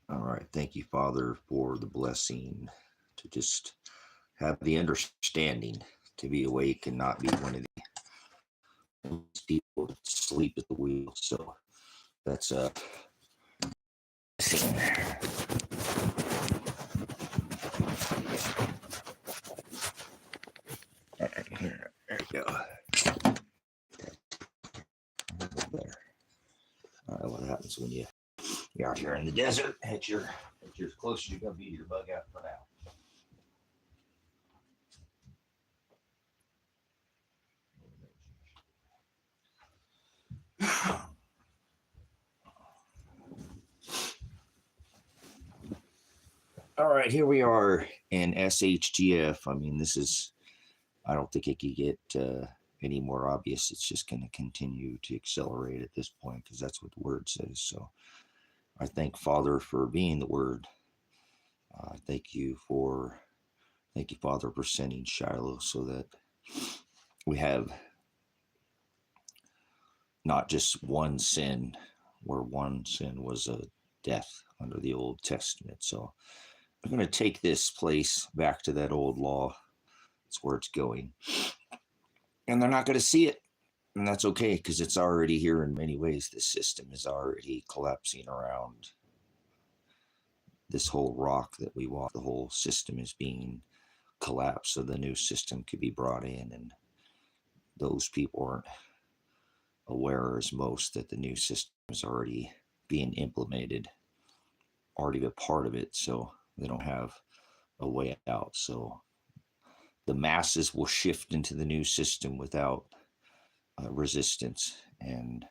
All right. Thank you, Father, for the blessing to just have the understanding to be awake and not be one of these people that sleep at the wheel. So that's a blessing. All right, here, there you go. There. All right, what happens when you're out here in the desert? You're as close as you're gonna be to your bug out for now. All right, here we are in SHTF. I mean, this is, I don't think it could get any more obvious. It's just going to continue to accelerate at this point because that's what the word says. So I thank Father for being the word. Thank you Father, for sending Shiloh so that we have not just one sin, where one sin was a death under the Old Testament. So I'm going to take this place back to that old law. That's where it's going. And they're not going to see it. And that's okay because it's already here in many ways. The system is already collapsing around this whole rock that we walk. The whole system is being collapsed so the new system could be brought in. And those people aren't aware as most that the new system is already being implemented, already a part of it. So they don't have a way out. So the masses will shift into the new system without resistance, and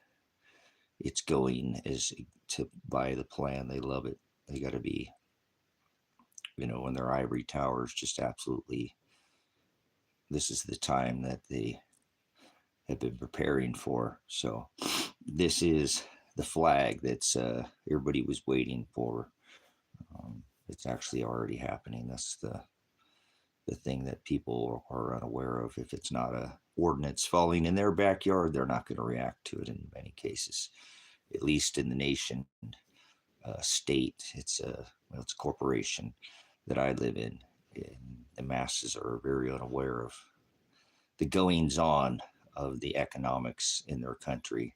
it's going as to by the plan. They love it. They got to be, in their ivory towers, just absolutely. This is the time that they have been preparing for. So this is the flag that's everybody was waiting for. It's actually already happening. That's the thing that people are unaware of. If it's not a ordinance falling in their backyard, they're not going to react to it in many cases. At least in the nation state, it's a corporation that I live in, and the masses are very unaware of the goings on of the economics in their country,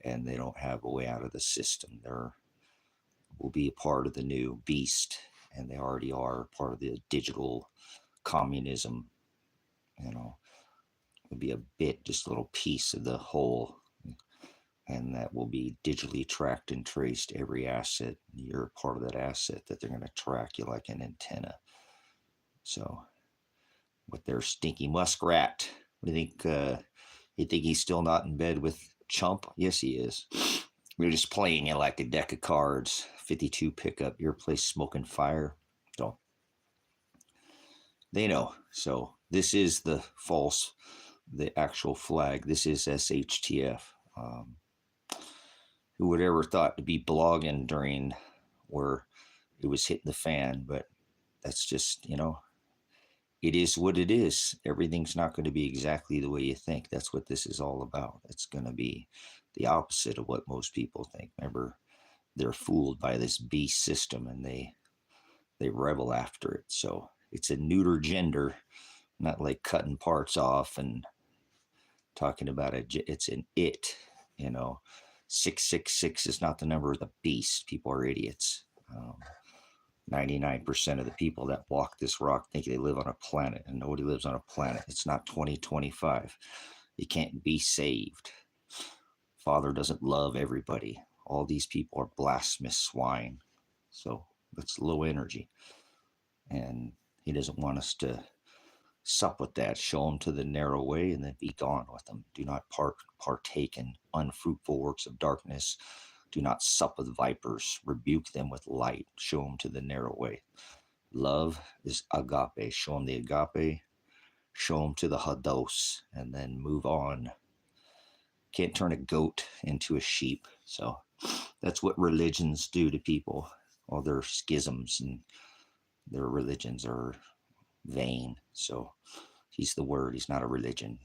and they don't have a way out of the system. They're will be a part of the new beast, and they already are part of the digital communism. It'll be a bit, just a little piece of the whole, and that will be digitally tracked and traced every asset. You're a part of that asset that they're going to track you like an antenna. So, with their stinky muskrat, what do you think? You think he's still not in bed with Chump? Yes, he is. We're just playing you like a deck of cards. 52 pickup, your place smoking fire. So they know. So this is the actual flag. This is SHTF. Who would ever thought to be blogging during where it was hitting the fan? But that's just, it is what it is. Everything's not going to be exactly the way you think. That's what this is all about. It's going to be the opposite of what most people think. Remember, they're fooled by this beast system, and they revel after it. So it's a neuter gender, not like cutting parts off and talking about it. It's an it. 666 is not the number of the beast. People are idiots. 99% of the people that walk this rock think they live on a planet, and nobody lives on a planet. It's not 2025. You can't be saved. Father doesn't love everybody. All these people are blasphemous swine. So that's low energy. And he doesn't want us to sup with that. Show them to the narrow way and then be gone with them. Do not partake in unfruitful works of darkness. Do not sup with vipers. Rebuke them with light. Show them to the narrow way. Love is agape. Show them the agape. Show them to the hados, and then move on. Can't turn a goat into a sheep. So that's what religions do to people. All their schisms and their religions are vain. So he's the word. He's not a religion.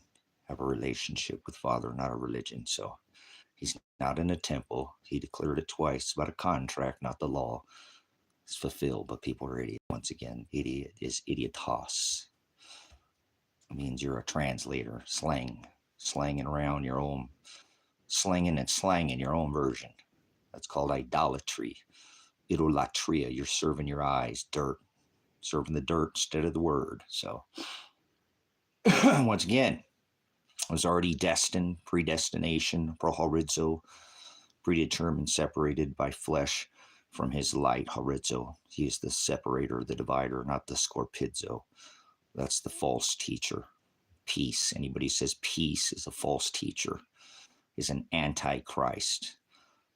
Have a relationship with Father, not a religion. So he's not in a temple. He declared it twice about a contract, not the law. is fulfilled, but people are idiots. Once again, idiot is idiotos. It means you're a translator, slanging around your own, slinging and slanging your own version. That's called idolatry. Idolatria. You're serving your eyes, dirt, serving the dirt instead of the word. So, once again, it was already destined, predestination, prohorizo, predetermined, separated by flesh from his light, horizo. He is the separator, the divider, not the scorpizo. That's the false teacher. Peace. Anybody who says peace is a false teacher, is an antichrist.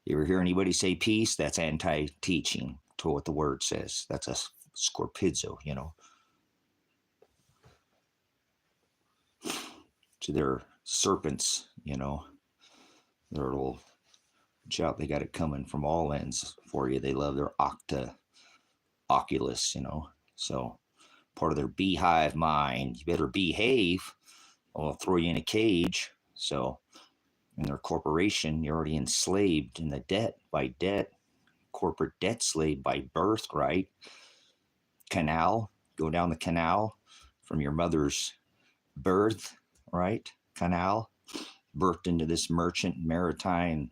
You ever hear anybody say peace? That's anti-teaching to what the word says. That's a scorpizo, you know. To their serpents, you know. Their little job, they got it coming from all ends for you. They love their oculus, you know. So part of their beehive mind, you better behave or I'll throw you in a cage. So in their corporation, you're already enslaved in the debt, corporate debt slave by birth, right? Canal, go down the canal from your mother's birth, right? Canal, birthed into this merchant maritime.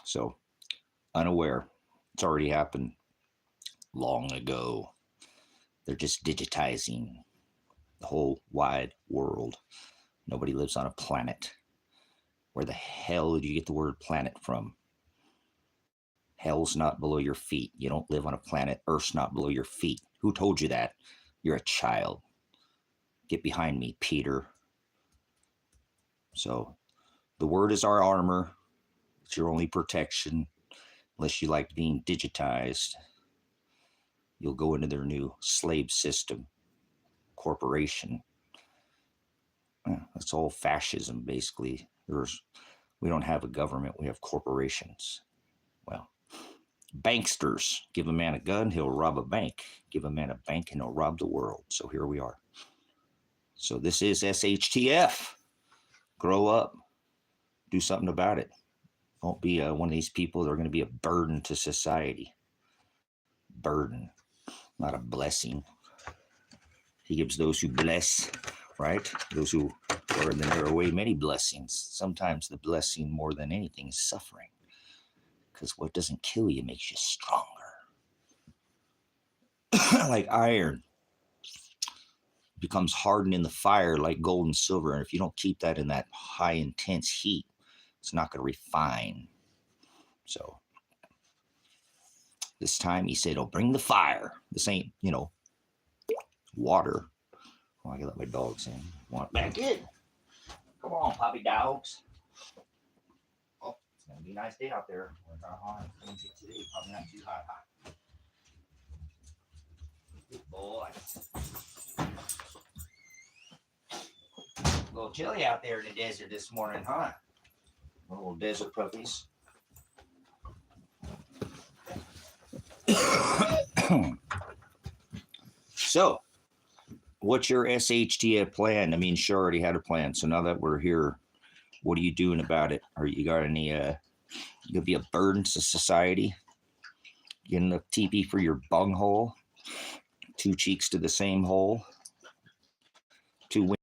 So unaware, it's already happened long ago. They're just digitizing the whole wide world. Nobody lives on a planet. Where the hell did you get the word planet from? Hell's not below your feet. You don't live on a planet. Earth's not below your feet. Who told you that? You're a child. Get behind me, Peter. So the word is our armor. It's your only protection. Unless you like being digitized, you'll go into their new slave system, corporation. That's all fascism, basically. We don't have a government. We have corporations. Well, banksters. Give a man a gun, he'll rob a bank. Give a man a bank, and he'll rob the world. So here we are. So this is SHTF. Grow up. Do something about it. Don't be one of these people that are going to be a burden to society. Burden, not a blessing. He gives those who bless, right? Those who are in the narrow way many blessings. Sometimes the blessing more than anything is suffering. Because what doesn't kill you makes you stronger. Like iron becomes hardened in the fire like gold and silver. And if you don't keep that in that high intense heat, it's not going to refine. So this time he said, oh, bring the fire. This ain't, water. Oh, I can let my dogs in. Want back in. Come on, puppy dogs. Oh, it's going to be a nice day out there. Today, probably not too hot. Good boy. A little chilly out there in the desert this morning, huh? Little desert puppies. So, what's your SHTF plan? I mean, sure, already had a plan. So now that we're here, what are you doing about it? Are you got any, you gonna be a burden to society? Getting a teepee for your bunghole? 2 cheeks to the same hole? 2 wings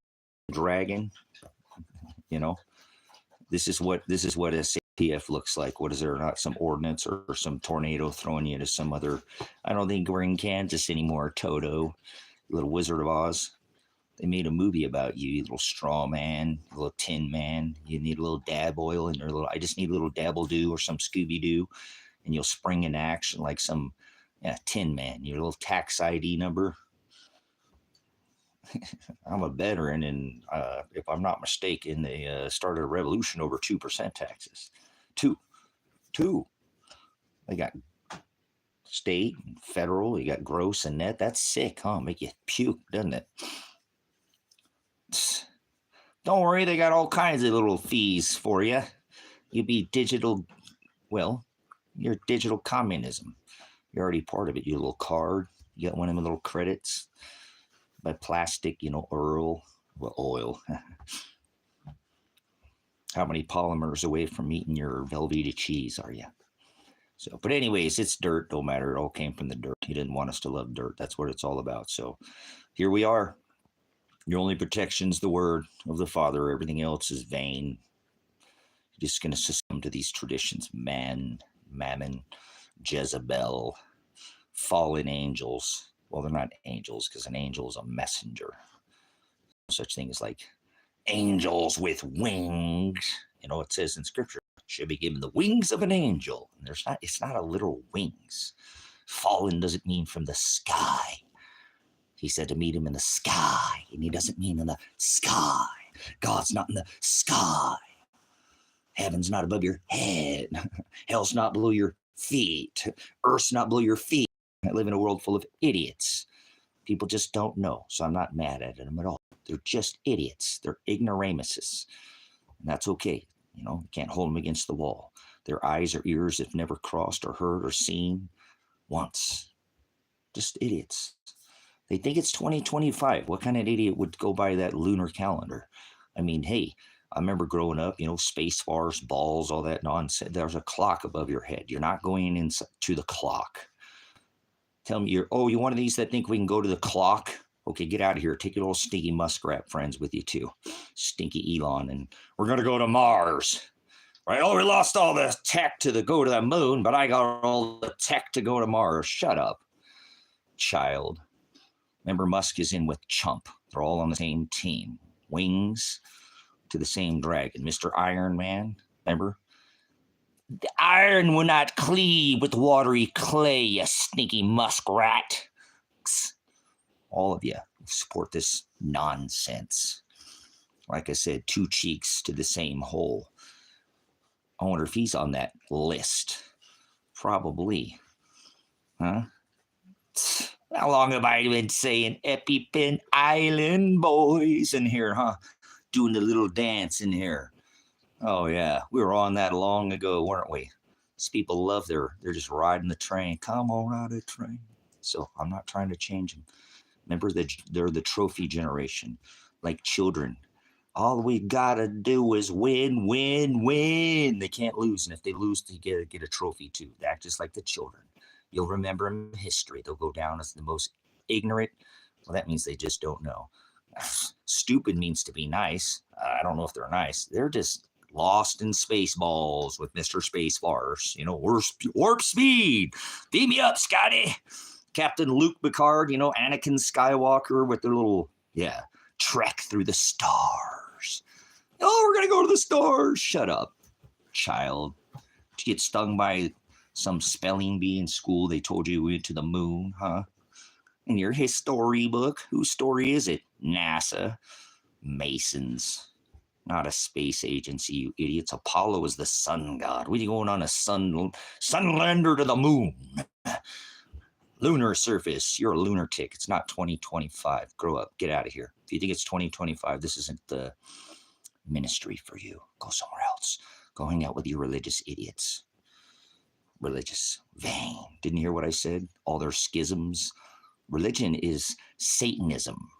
dragon? This is what SHTF looks like. What is there? Not some ordinance or some tornado throwing you to some other? I don't think we're in Kansas anymore. Toto, little Wizard of Oz. They made a movie about you, you little straw man, little tin man. You need a little dab oil in your little. I just need a little dabble do or some Scooby Doo, and you'll spring into action like some tin man. Your little tax ID number. I'm a veteran, and if I'm not mistaken, they started a revolution over 2% taxes. Two. They got state and federal. You got gross and net. That's sick, huh? Make you puke, doesn't it? Don't worry, they got all kinds of little fees for you. You'll be digital. Well, you're digital communism. You're already part of it. Your little card. You got one of them little credits. By plastic, oil. How many polymers away from eating your Velveeta cheese are you? So, but anyways, it's dirt. Don't matter. It all came from the dirt. He didn't want us to love dirt. That's what it's all about. So here we are. Your only protection's the word of the Father. Everything else is vain. You're just going to succumb to these traditions. Mammon, Jezebel, fallen angels. Well, they're not angels because an angel is a messenger. No such thing as like angels with wings. You know, it says in Scripture, should be given the wings of an angel. And it's not a literal wings. Fallen doesn't mean from the sky. He said to meet him in the sky, and he doesn't mean in the sky. God's not in the sky. Heaven's not above your head. Hell's not below your feet. Earth's not below your feet. I live in a world full of idiots. People just don't know, so I'm not mad at them at all. They're just idiots. They're ignoramuses. And that's okay. You know, you can't hold them against the wall. Their eyes or ears have never crossed or heard or seen once. Just idiots. They think it's 2025. What kind of idiot would go by that lunar calendar? I mean, hey, I remember growing up, you know, space bars, balls, all that nonsense. There's a clock above your head. You're not going into the clock. Tell me, you're one of these that think we can go to the clock? Okay, get out of here. Take your little stinky muskrat friends with you too. Stinky Elon. And we're going to go to Mars. Right? Oh, we lost all the tech to go to the moon, but I got all the tech to go to Mars. Shut up, child. Remember, Musk is in with Chump. They're all on the same team. Wings to the same dragon. Mr. Iron Man, remember? The iron will not cleave with watery clay, you sneaky muskrat. All of you support this nonsense. Like I said, two cheeks to the same hole. I wonder if he's on that list. Probably. Huh? How long have I been saying EpiPen Island boys in here, huh? Doing the little dance in here. Oh, yeah. We were on that long ago, weren't we? These people love they're just riding the train. Come on, ride the train. So I'm not trying to change them. Remember, they're the trophy generation, like children. All we got to do is win, win, win. They can't lose. And if they lose, they get a trophy too. They act just like the children. You'll remember in history, they'll go down as the most ignorant. Well, that means they just don't know. Stupid means to be nice. I don't know if they're nice. They're just lost in Spaceballs with Mr. Spacebars. You know, warp speed. Beam me up, Scotty. Captain Luke Picard, you know, Anakin Skywalker with their little, trek through the stars. Oh, we're going to go to the stars. Shut up, child. Did you get stung by some spelling bee in school? They told you we went to the moon, huh? In your history book, whose story is it? NASA. Masons. Not a space agency, you idiots. Apollo is the sun god. What are you going on a sunlander to the moon? Lunar surface. You're a lunatic. It's not 2025. Grow up. Get out of here. If you think it's 2025, this isn't the ministry for you. Go somewhere else. Go hang out with your religious idiots. Religious. Vain. Didn't hear what I said? All their schisms. Religion is Satanism.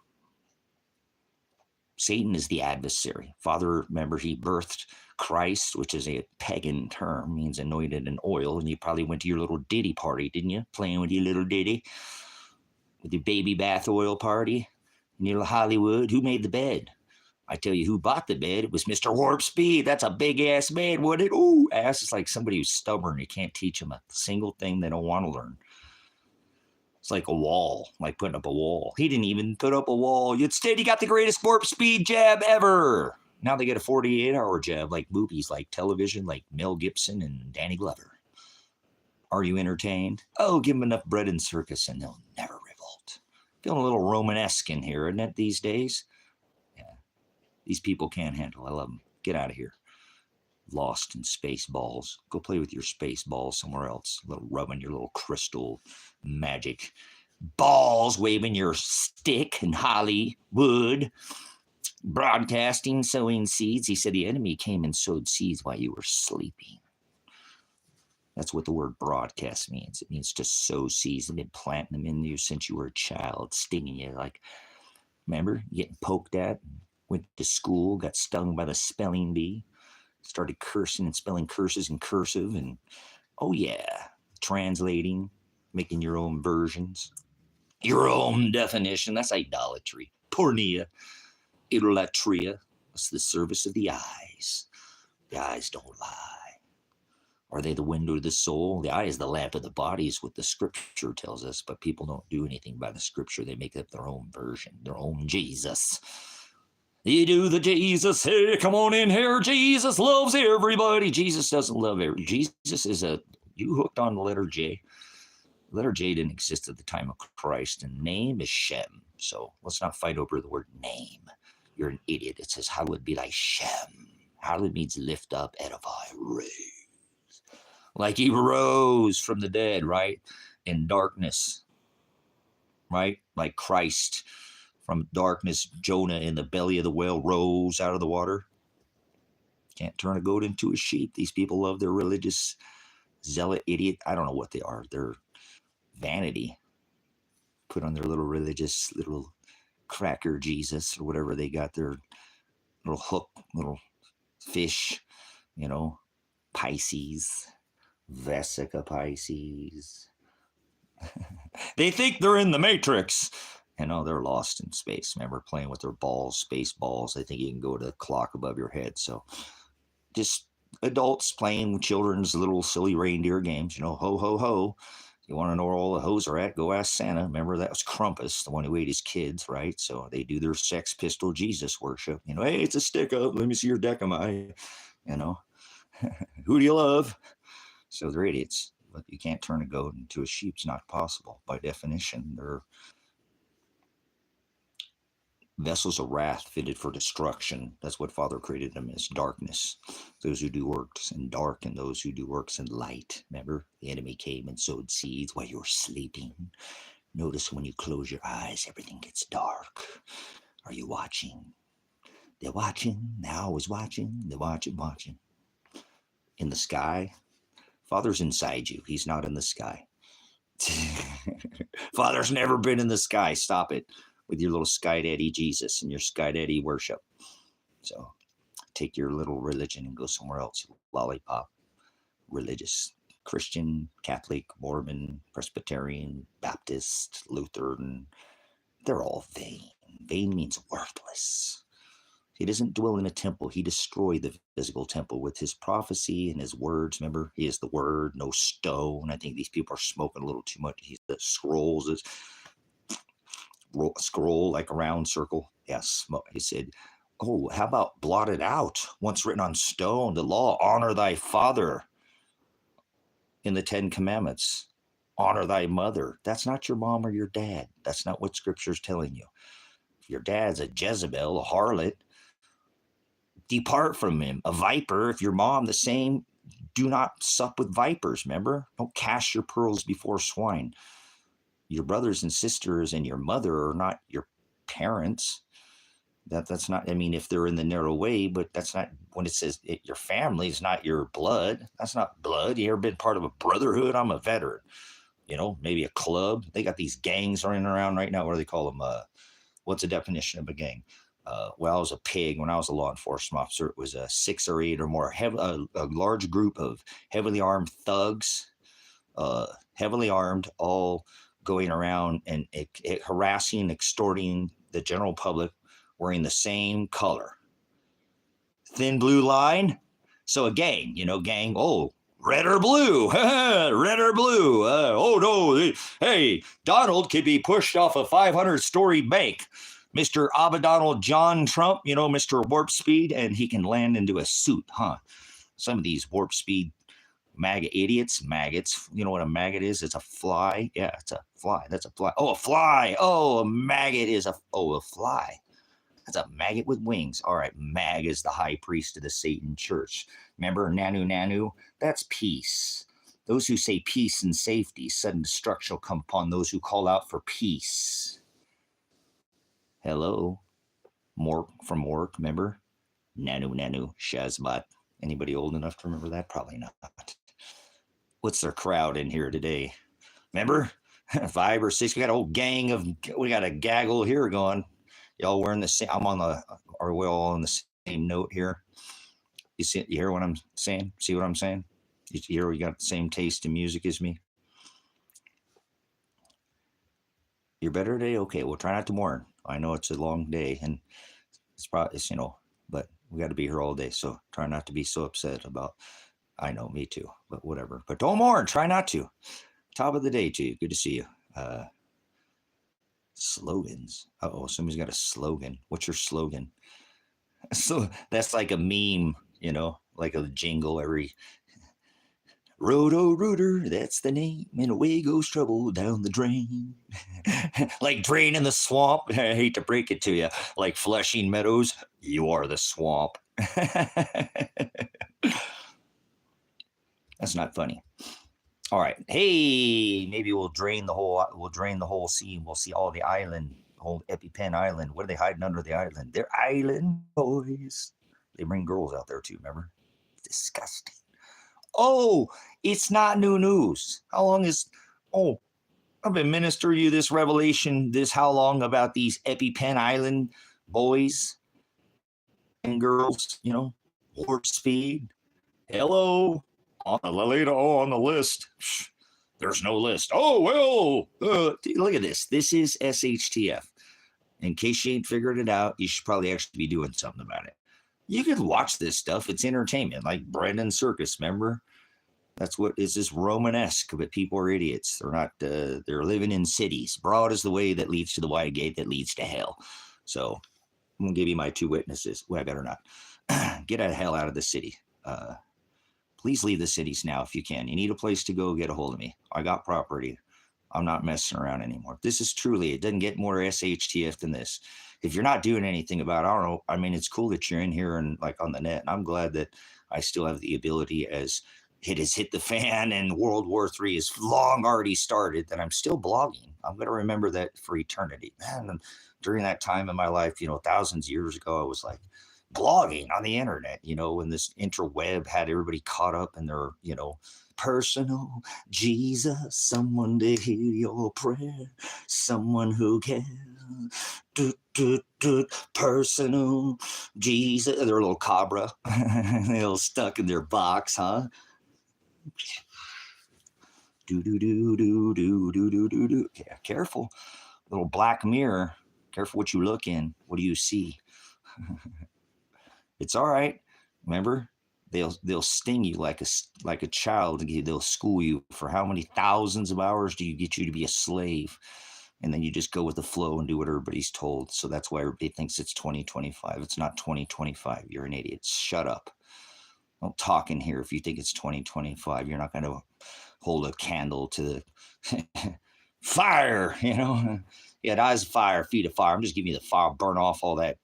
Satan is the adversary. Father, remember, he birthed Christ, which is a pagan term, means anointed in oil. And you probably went to your little ditty party, didn't you? Playing with your little ditty. With your baby bath oil party. In your little Hollywood. Who made the bed? I tell you who bought the bed. It was Mr. Warp Speed. That's a big-ass bed, wasn't it? Ooh, ass is like somebody who's stubborn. You can't teach them a single thing they don't want to learn. It's like a wall, like putting up a wall. He didn't even put up a wall. Instead, he got the greatest warp speed jab ever. Now they get a 48-hour jab, like movies, like television, like Mel Gibson and Danny Glover. Are you entertained? Oh, give them enough bread and circus and they'll never revolt. Feeling a little Romanesque in here, isn't it, these days? Yeah. These people can't handle. I love them. Get out of here. Lost in space balls. Go play with your space balls somewhere else. A little rubbing your little crystal magic balls, waving your stick in Hollywood. Broadcasting, sowing seeds. He said the enemy came and sowed seeds while you were sleeping. That's what the word broadcast means. It means to sow seeds. They've been planting them in you since you were a child, stinging you. Like, remember, getting poked at, went to school, got stung by the spelling bee. Started cursing and spelling curses in cursive and Oh, yeah. Translating, making your own versions, your own definition. That's idolatry. Pornea, idolatria. That's the service of the eyes. The eyes don't lie. Are they the window of the soul? The eye is the lamp of the body, is what the scripture tells us, but people don't do anything by the scripture. They make up their own version, their own Jesus. You do the Jesus, hey, come on in here. Jesus loves everybody. Jesus doesn't love everybody. Jesus is you hooked on the letter J. The letter J didn't exist at the time of Christ, and name is Shem. So let's not fight over the word name. You're an idiot. It says, hallowed be thy Shem. Hallowed means lift up, edify, raise. Like he rose from the dead, right? In darkness, right? Like Christ from darkness, Jonah in the belly of the whale rose out of the water. Can't turn a goat into a sheep. These people love their religious zealot idiot. I don't know what they are. They're vanity. Put on their little religious little cracker Jesus or whatever they got, their little hook, little fish, Pisces. Vesica Pisces. They think they're in the Matrix. They're lost in space. Remember, playing with their balls, space balls. I think you can go to the clock above your head. So just adults playing with children's little silly reindeer games. Ho, ho, ho. You want to know where all the hoes are at? Go ask Santa. Remember, that was Krampus, the one who ate his kids, right? So they do their Sex Pistol Jesus worship. Hey, it's a stick up. Let me see your decimite. Who do you love? So they're idiots, but you can't turn a goat into a sheep. It's not possible. By definition, they're vessels of wrath fitted for destruction. That's what Father created them as, darkness. Those who do works in dark and those who do works in light. Remember, the enemy came and sowed seeds while you were sleeping. Notice when you close your eyes, everything gets dark. Are you watching? They're watching. They're always watching. They're watching. In the sky, Father's inside you. He's not in the sky. Father's never been in the sky. Stop it with your little sky daddy Jesus and your sky daddy worship. So take your little religion and go somewhere else. Lollipop, religious, Christian, Catholic, Mormon, Presbyterian, Baptist, Lutheran. They're all vain. Vain means worthless. He doesn't dwell in a temple. He destroyed the physical temple with his prophecy and his words. Remember, he is the word, no stone. I think these people are smoking a little too much. The scrolls is scroll like a round circle. Yes, he said, oh, how about blotted out? Once written on stone, the law, honor thy father in the 10 Commandments. Honor thy mother. That's not your mom or your dad. That's not what Scripture's telling you. If your dad's a Jezebel, a harlot, depart from him. A viper, if your mom the same, do not sup with vipers, remember? Don't cast your pearls before swine. Your brothers and sisters and your mother are not your parents. That's not, if they're in the narrow way, but that's not, when it says your family is not your blood. That's not blood. You ever been part of a brotherhood? I'm a veteran. Maybe a club. They got these gangs running around right now. What do they call them? What's the definition of a gang? Well, I was a pig. When I was a law enforcement officer, it was 6 or 8 or more, a large group of heavily armed thugs, heavily armed, all going around and harassing, extorting the general public, wearing the same color. Thin blue line. So a gang, gang, oh, red or blue, red or blue. Oh, no, hey, Donald could be pushed off a 500-story bank. Mr. Donald John Trump, Mr. Warp Speed, and he can land into a suit, huh? Some of these Warp Speed MAGA idiots, maggots. You know what a maggot is? It's a fly. Yeah, it's a fly. That's a fly. Oh, a fly. Oh, a maggot is a fly. That's a maggot with wings. All right, Mag is the high priest of the Satan church. Remember, Nanu? That's peace. Those who say peace and safety, sudden destruction will come upon those who call out for peace. Hello, Mork from Mork, remember? Nanu, Shazbot. Anybody old enough to remember that? Probably not. What's their crowd in here today? Remember? 5 or 6. We got a whole gang we got a gaggle here going. Y'all wearing the same, are we all on the same note here? You hear what I'm saying? See what I'm saying? You got the same taste in music as me? You're better today? Okay, well, try not to mourn. I know it's a long day, and it's probably, but we got to be here all day, so try not to be so upset about, I know, me too, but whatever. But don't mourn. Try not to. Top of the day to you. Good to see you. Slogans. Uh-oh, somebody's got a slogan. What's your slogan? So that's like a meme, like a jingle every Roto-Rooter, that's the name, and away goes trouble down the drain. Like drain in the swamp. I hate to break it to you. Like Flushing Meadows, you are the swamp. That's not funny. All right. Hey, maybe we'll drain the whole scene. We'll see all the island, whole EpiPen Island. What are they hiding under the island? They're island boys. They bring girls out there too, remember? Disgusting. Oh, it's not new news. How long is, I've been ministering you this revelation how long about these EpiPen Island boys and girls, warp speed. Hello, on the list. There's no list. Oh, well, look at this. This is SHTF. In case you ain't figured it out, you should probably actually be doing something about it. You can watch this stuff. It's entertainment, like Brendan Circus, remember? That's what is this Romanesque, but people are idiots. They're not, they're living in cities. Broad is the way that leads to the wide gate that leads to hell. So I'm going to give you my 2 witnesses. Well, I better not. Get the hell out of the city. Please leave the cities now if you can. You need a place to go, get a hold of me. I got property. I'm not messing around anymore. This is truly, it doesn't get more SHTF than this. If you're not doing anything about it, I don't know. I mean, it's cool that you're in here and like on the net. And I'm glad that I still have the ability, as it has hit the fan and World War III is long already started, that I'm still blogging. I'm going to remember that for eternity. Man, during that time in my life, thousands of years ago, I was like blogging on the internet, when this interweb had everybody caught up in their, personal Jesus, someone to hear your prayer, someone who cares, personal Jesus. They're a little cobra, they're all stuck in their box, huh? Yeah, careful. Little black mirror. Careful what you look in. What do you see? It's all right. Remember, they'll sting you like a child. They'll school you for how many thousands of hours do you get you to be a slave, and then you just go with the flow and do what everybody's told. So that's why everybody thinks it's 2025. It's not 2025. You're an idiot. Shut up. Don't talk in here if you think it's 2025. You're not going to hold a candle to the fire, Yeah, eyes of fire, feet of fire. I'm just giving you the fire, burn off all that.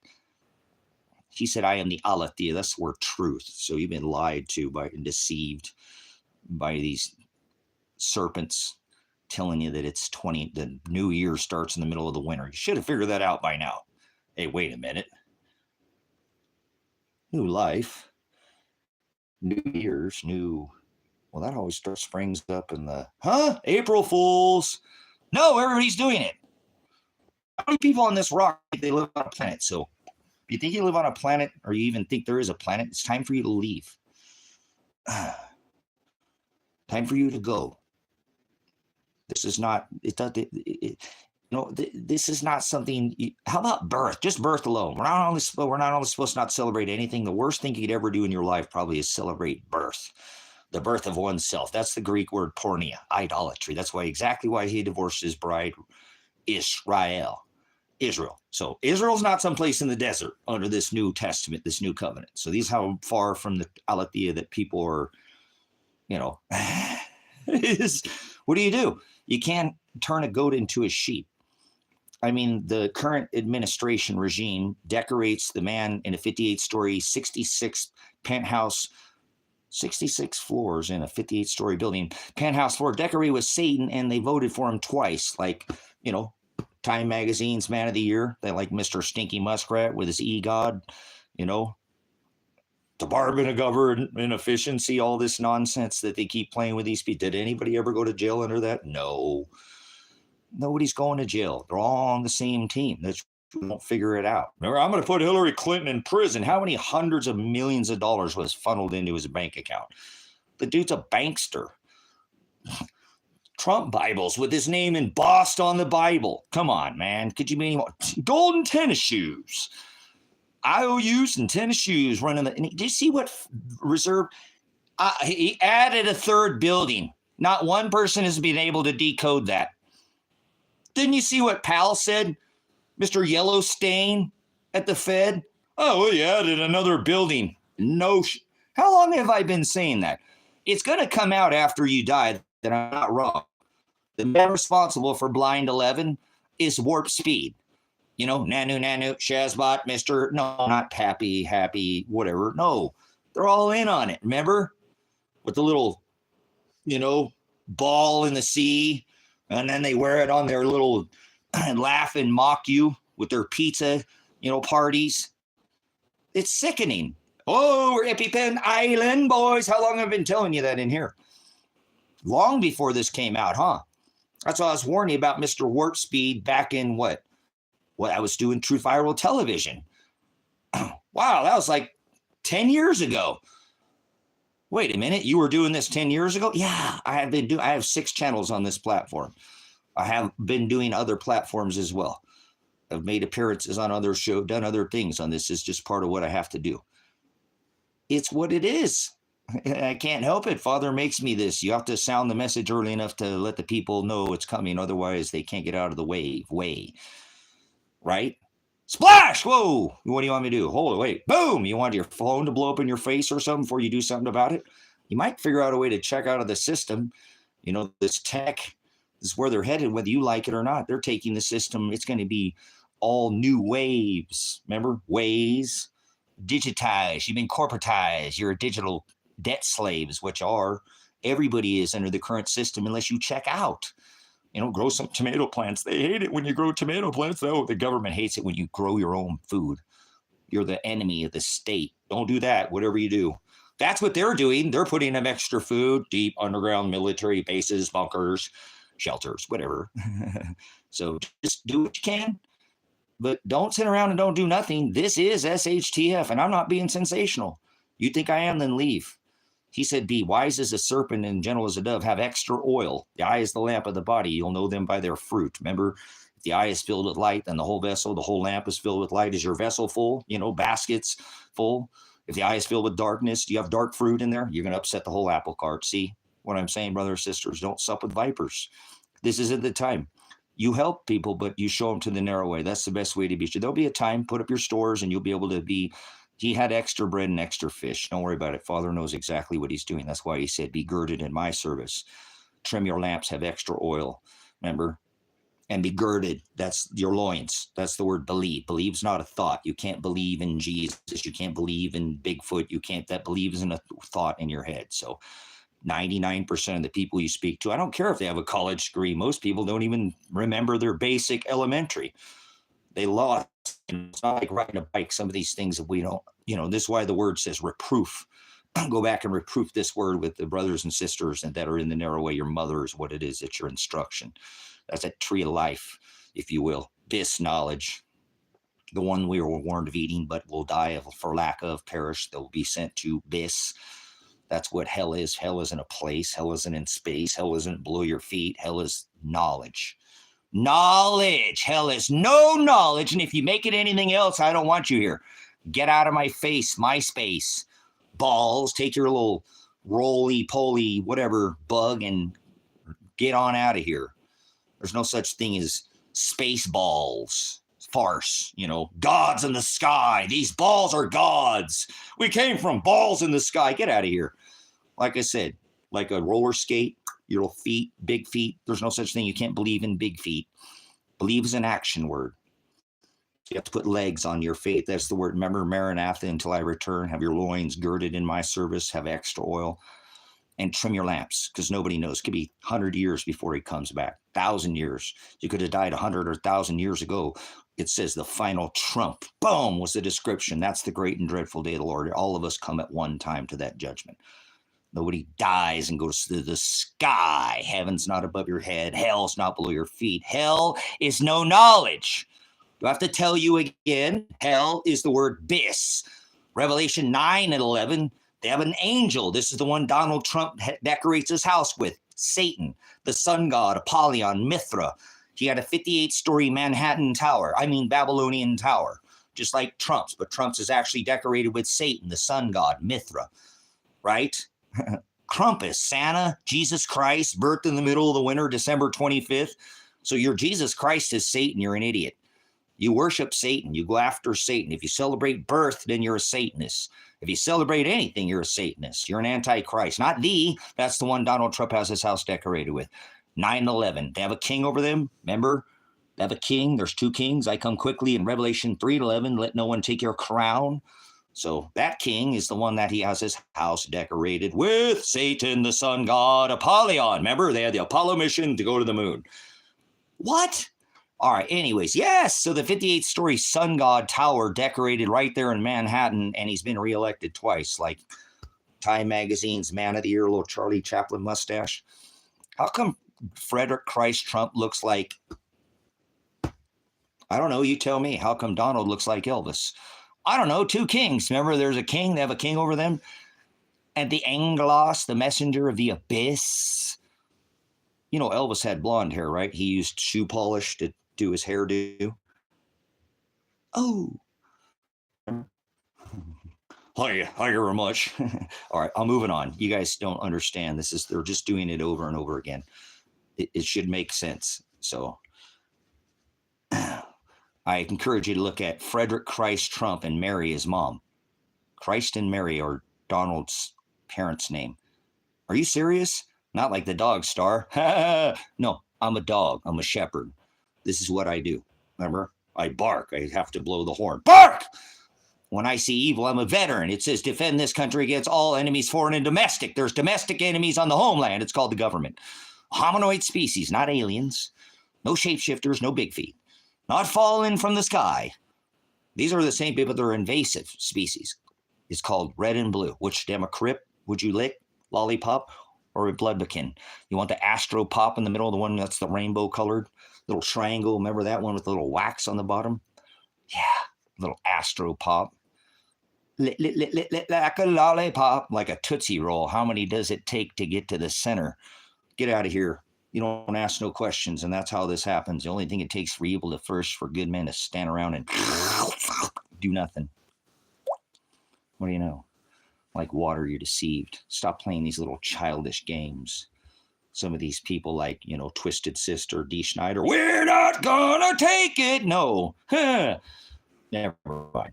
He said, I am the Aletheia. That's the word truth. So you've been lied to and deceived by these serpents telling you that it's the new year starts in the middle of the winter. You should have figured that out by now. Hey, wait a minute. New life, New Year's, well, that always springs up in the, April Fools. No, everybody's doing it. How many people on this rock think they live on a planet? So if you think you live on a planet, or you even think there is a planet, it's time for you to leave. Time for you to go. This is not, this is not something, how about birth? Just birth alone. We're not only supposed to not celebrate anything. The worst thing you could ever do in your life probably is celebrate birth. The birth of oneself. That's the Greek word porneia, idolatry. That's exactly why he divorced his bride, Israel. So Israel's not someplace in the desert under this New Testament, this new covenant. So these how far from the Aletheia that people are, what do? You can't turn a goat into a sheep. I mean, the current administration regime decorates the man in a 58-story, 66 penthouse, 66 floors in a 58-story building, penthouse floor, decorated with Satan, and they voted for him twice. Like, Time Magazine's Man of the Year. They like Mr. Stinky Muskrat with his e-god, Department of Government Inefficiency, all this nonsense that they keep playing with these people. Did anybody ever go to jail under that? No. Nobody's going to jail. They're all on the same team. We won't figure it out. Remember, I'm going to put Hillary Clinton in prison. How many hundreds of millions of dollars was funneled into his bank account? The dude's a bankster. Trump Bibles with his name embossed on the Bible. Come on, man. Could you mean golden tennis shoes? IOUs and tennis shoes running the. And do you see what reserve? He added a third building. Not one person has been able to decode that. Didn't you see what Powell said, Mr. Yellowstain at the Fed? Oh, well, he added another building. No. How long have I been saying that? It's going to come out after you die that I'm not wrong. The man responsible for Blind 11 is Warp Speed. You know, Nanu, Shazbot, Mr. No, not happy, whatever. No, they're all in on it. Remember? With the little, ball in the sea. And then they wear it on their little laugh and mock you with their pizza, parties. It's sickening. Oh, we're EpiPen Island, boys. How long have I been telling you that in here? Long before this came out, huh? That's why I was warning you about Mr. Warp Speed back in what I was doing Truth Viral Television. Wow, that was like 10 years ago. Wait a minute, you were doing this 10 years ago? Yeah, I have 6 channels on this platform. I have been doing other platforms as well. I've made appearances on other shows, done other things on this. It's just part of what I have to do. It's what it is. I can't help it. Father makes me this. You have to sound the message early enough to let the people know it's coming. Otherwise, they can't get out of the way. Right? Splash! Whoa! What do you want me to do? Hold it, wait. Boom! You want your phone to blow up in your face or something before you do something about it? You might figure out a way to check out of the system. This tech is where they're headed, whether you like it or not. They're taking the system. It's going to be all new waves. Remember? Ways. Digitized. You've been corporatized. You're a digital debt slave is what you are. Everybody is under the current system unless you check out. Grow some tomato plants. They hate it when you grow tomato plants. Oh, the government hates it when you grow your own food. You're the enemy of the state. Don't do that, whatever you do. That's what they're doing. They're putting them extra food, deep underground military bases, bunkers, shelters, whatever. So just do what you can. But don't sit around and don't do nothing. This is SHTF, and I'm not being sensational. You think I am, then leave. He said, be wise as a serpent and gentle as a dove. Have extra oil. The eye is the lamp of the body. You'll know them by their fruit. Remember, if the eye is filled with light, then the whole vessel, the whole lamp is filled with light. Is your vessel full? Baskets full? If the eye is filled with darkness, do you have dark fruit in there? You're going to upset the whole apple cart. See what I'm saying, brothers and sisters? Don't sup with vipers. This isn't the time. You help people, but you show them to the narrow way. That's the best way to be. There'll be a time, put up your stores, and you'll be able to be. He had extra bread and extra fish. Don't worry about it. Father knows exactly what he's doing. That's why he said, be girded in my service. Trim your lamps, have extra oil. Remember? And be girded. That's your loins. That's the word believe. Believe's not a thought. You can't believe in Jesus. You can't believe in Bigfoot. That believe isn't a thought in your head. So 99% of the people you speak to, I don't care if they have a college degree. Most people don't even remember their basic elementary. They lost. It's not like riding a bike. Some of these things that we don't, this is why the word says reproof. Go back and reproof this word with the brothers and sisters and that are in the narrow way. Your mother is what it is. It's your instruction. That's a tree of life, if you will. This knowledge, the one we were warned of eating, but will die for lack of, perish. They'll be sent to bis. That's what hell is. Hell isn't a place. Hell isn't in space. Hell isn't below your feet. Hell is knowledge. Knowledge. Hell is no knowledge. And if you make it anything else, I don't want you here. Get out of my face, my space. Balls. Take your little roly-poly, whatever, bug and get on out of here. There's no such thing as space balls. Farce. Gods in the sky. These balls are gods. We came from balls in the sky. Get out of here. Like I said, like a roller skate. Your little feet, big feet. There's no such thing. You can't believe in big feet. Believe is an action word. You have to put legs on your faith. That's the word. Remember, Maranatha, until I return. Have your loins girded in my service. Have extra oil. And trim your lamps, because nobody knows. It could be 100 years before he comes back. 1,000 years. You could have died 100 or 1,000 years ago. It says the final trump. Boom was the description. That's the great and dreadful day of the Lord. All of us come at one time to that judgment. Nobody dies and goes to the sky. Heaven's not above your head. Hell's not below your feet. Hell is no knowledge. Do I have to tell you again? Hell is the word bis. Revelation 9 and 11. They have an angel. This is the one Donald Trump decorates his house with. Satan, the sun god, Apollyon, Mithra. He had a 58-story Manhattan tower. I mean, Babylonian tower, just like Trump's. But Trump's is actually decorated with Satan, the sun god, Mithra, right? Krampus, Santa, Jesus Christ, birthed in the middle of the winter, December 25th. So your Jesus Christ is Satan. You're an idiot. You worship Satan. You go after Satan. If you celebrate birth, then you're a Satanist. If you celebrate anything, you're a Satanist. You're an antichrist. Not the, that's the one Donald Trump has his house decorated with. 9/11. They have a king over them. Remember? They have a king. There's two kings. I come quickly in Revelation 3:11. Let no one take your crown. So that king is the one that he has his house decorated with Satan, the sun god, Apollyon. Remember? They had the Apollo mission to go to the moon. What? All right, anyways, yes, so the 58-story sun god tower decorated right there in Manhattan, and he's been reelected twice, like Time Magazine's Man of the Year, little Charlie Chaplin mustache. How come Frederick Christ Trump looks like, I don't know, you tell me, how come Donald looks like Elvis? I don't know, two kings. Remember, there's a king, they have a king over them, and the Angelos, the messenger of the abyss. You know, Elvis had blonde hair, right? He used shoe polish to do his hairdo. Oh. Thank you very much. All right, I'm moving on. You guys don't understand. They're just doing it over and over again. It should make sense. So I encourage you to look at Frederick Christ Trump and Mary, his mom. Christ and Mary are Donald's parents' name. Are you serious? Not like the dog star. No, I'm a dog. I'm a shepherd. This is what I do. Remember? I bark. I have to blow the horn. Bark! When I see evil, I'm a veteran. It says defend this country against all enemies, foreign and domestic. There's domestic enemies on the homeland. It's called the government. Hominoid species, not aliens. No shapeshifters, no big feet. Not falling from the sky. These are the same people that are invasive species. It's called red and blue. Which Democrypt would you lick? Lollipop or a bloodbakin? You want the Astro Pop in the middle, the one that's the rainbow colored? Little triangle. Remember that one with the little wax on the bottom? Yeah, little Astro Pop. Like a lollipop, like a Tootsie Roll. How many does it take to get to the center? Get out of here. You don't ask no questions, and that's how this happens. The only thing it takes for evil to first, for good men to stand around and do nothing. What do you know? Like water, you're deceived. Stop playing these little childish games. Some of these people like, you know, Twisted Sister, Dee Snider, we're not gonna take it. No. Never mind.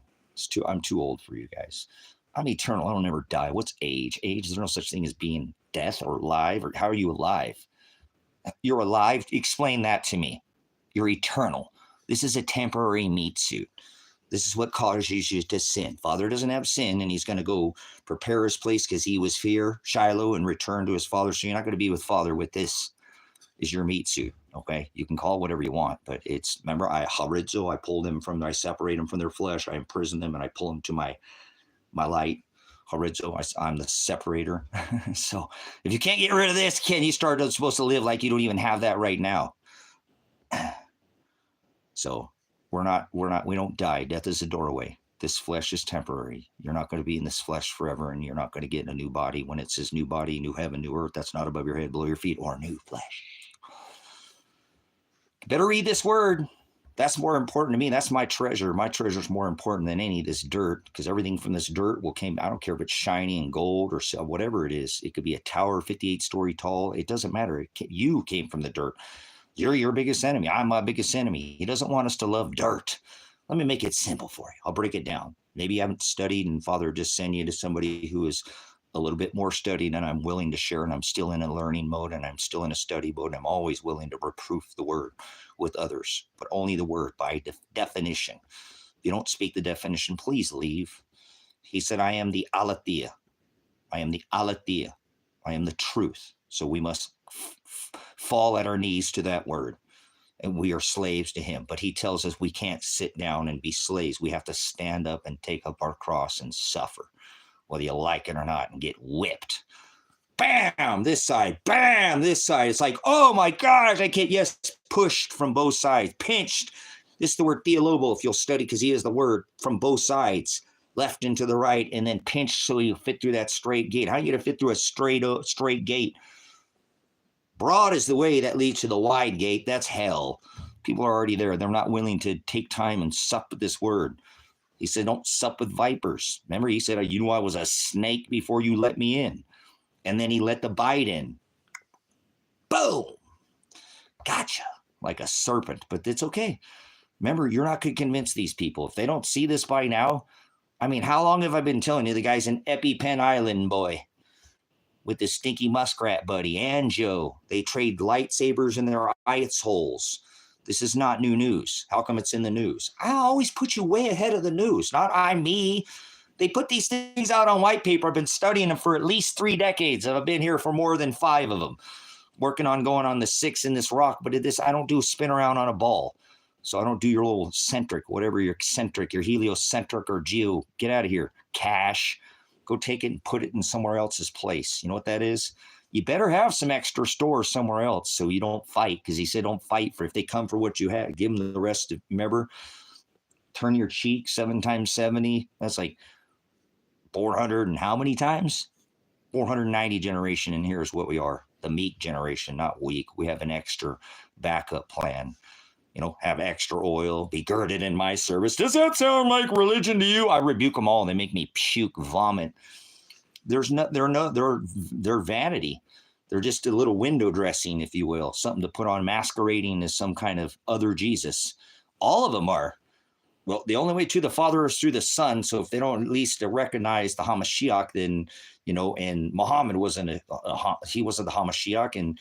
I'm too old for you guys. I'm eternal. I don't ever die. What's age? Age, is there no such thing as being death or alive? Or how are you alive? You're alive? Explain that to me. You're eternal. This is a temporary meat suit. This is what causes you to sin. Father doesn't have sin, and he's going to go prepare his place because he was fear, Shiloh, and return to his father. So you're not going to be with Father with this is your meat suit, okay? You can call it whatever you want, but it's, remember, I separate them from their flesh. I imprison them, and I pull them to my light. Horizo, I'm the separator. So if you can't get rid of this, Ken, you supposed to live like you don't even have that right now. So we don't die. Death is a doorway. This flesh is temporary. You're not going to be in this flesh forever, and you're not going to get a new body. When it says new body, new heaven, new earth, that's not above your head, below your feet, or new flesh. Better read this word. That's more important to me. That's my treasure. My treasure is more important than any of this dirt, because everything from this dirt I don't care if it's shiny and gold or whatever it is. It could be a tower 58 story tall. It doesn't matter. You came from the dirt. You're your biggest enemy. I'm my biggest enemy. He doesn't want us to love dirt. Let me make it simple for you. I'll break it down. Maybe you haven't studied, and Father just send you to somebody who is a little bit more studied, and I'm willing to share, and I'm still in a learning mode, and I'm still in a study mode. I'm always willing to reproof the word with others, but only the word by definition. If you don't speak the definition, please leave. He said, I am the aletheia. I am the aletheia. I am the truth. So we must fall at our knees to that word, and we are slaves to him. But he tells us we can't sit down and be slaves. We have to stand up and take up our cross and suffer, whether you like it or not, and get whipped. Bam, this side, bam, this side. It's like, oh my gosh, I can't, yes, pushed from both sides, pinched. This is the word theolobo, if you'll study, because he is the word from both sides. left and to the right, and then pinch so you fit through that straight gate. How are you going to fit through a straight gate? Broad is the way that leads to the wide gate. That's hell. People are already there. They're not willing to take time and sup with this word. He said, don't sup with vipers. Remember, he said, you know, I was a snake before you let me in. And then he let the bite in. Boom. Gotcha. Like a serpent. But it's okay. Remember, you're not going to convince these people. If they don't see this by now, I mean, how long have I been telling you the guy's an EpiPen Island boy with the stinky muskrat buddy and Joe? They trade lightsabers in their ice holes. This is not new news. How come it's in the news? I always put you way ahead of the news, not me. They put these things out on white paper. I've been studying them for at least 3 decades. I've been here for more than 5 of them, working on going on the 6 in this rock. But this, I don't do spin around on a ball. So I don't do your little centric, whatever your eccentric, your heliocentric or geo. Get out of here. Cash. Go take it and put it in somewhere else's place. You know what that is? You better have some extra store somewhere else so you don't fight, because he said don't fight for if they come for what you have. Give them the rest of, remember, turn your cheek 7 times 70. That's like 400 and how many times? 490 generation, and here's what we are. The meek generation, not weak. We have an extra backup plan. You know, have extra oil, be girded in my service. Does that sound like religion to you? I rebuke them all. They make me puke, vomit. They're vanity. They're just a little window dressing, if you will, something to put on, masquerading as some kind of other Jesus. All of them are. Well, the only way to the Father is through the Son. So if they don't at least recognize the Hamashiach, then, you know, and Muhammad wasn't he wasn't the Hamashiach, and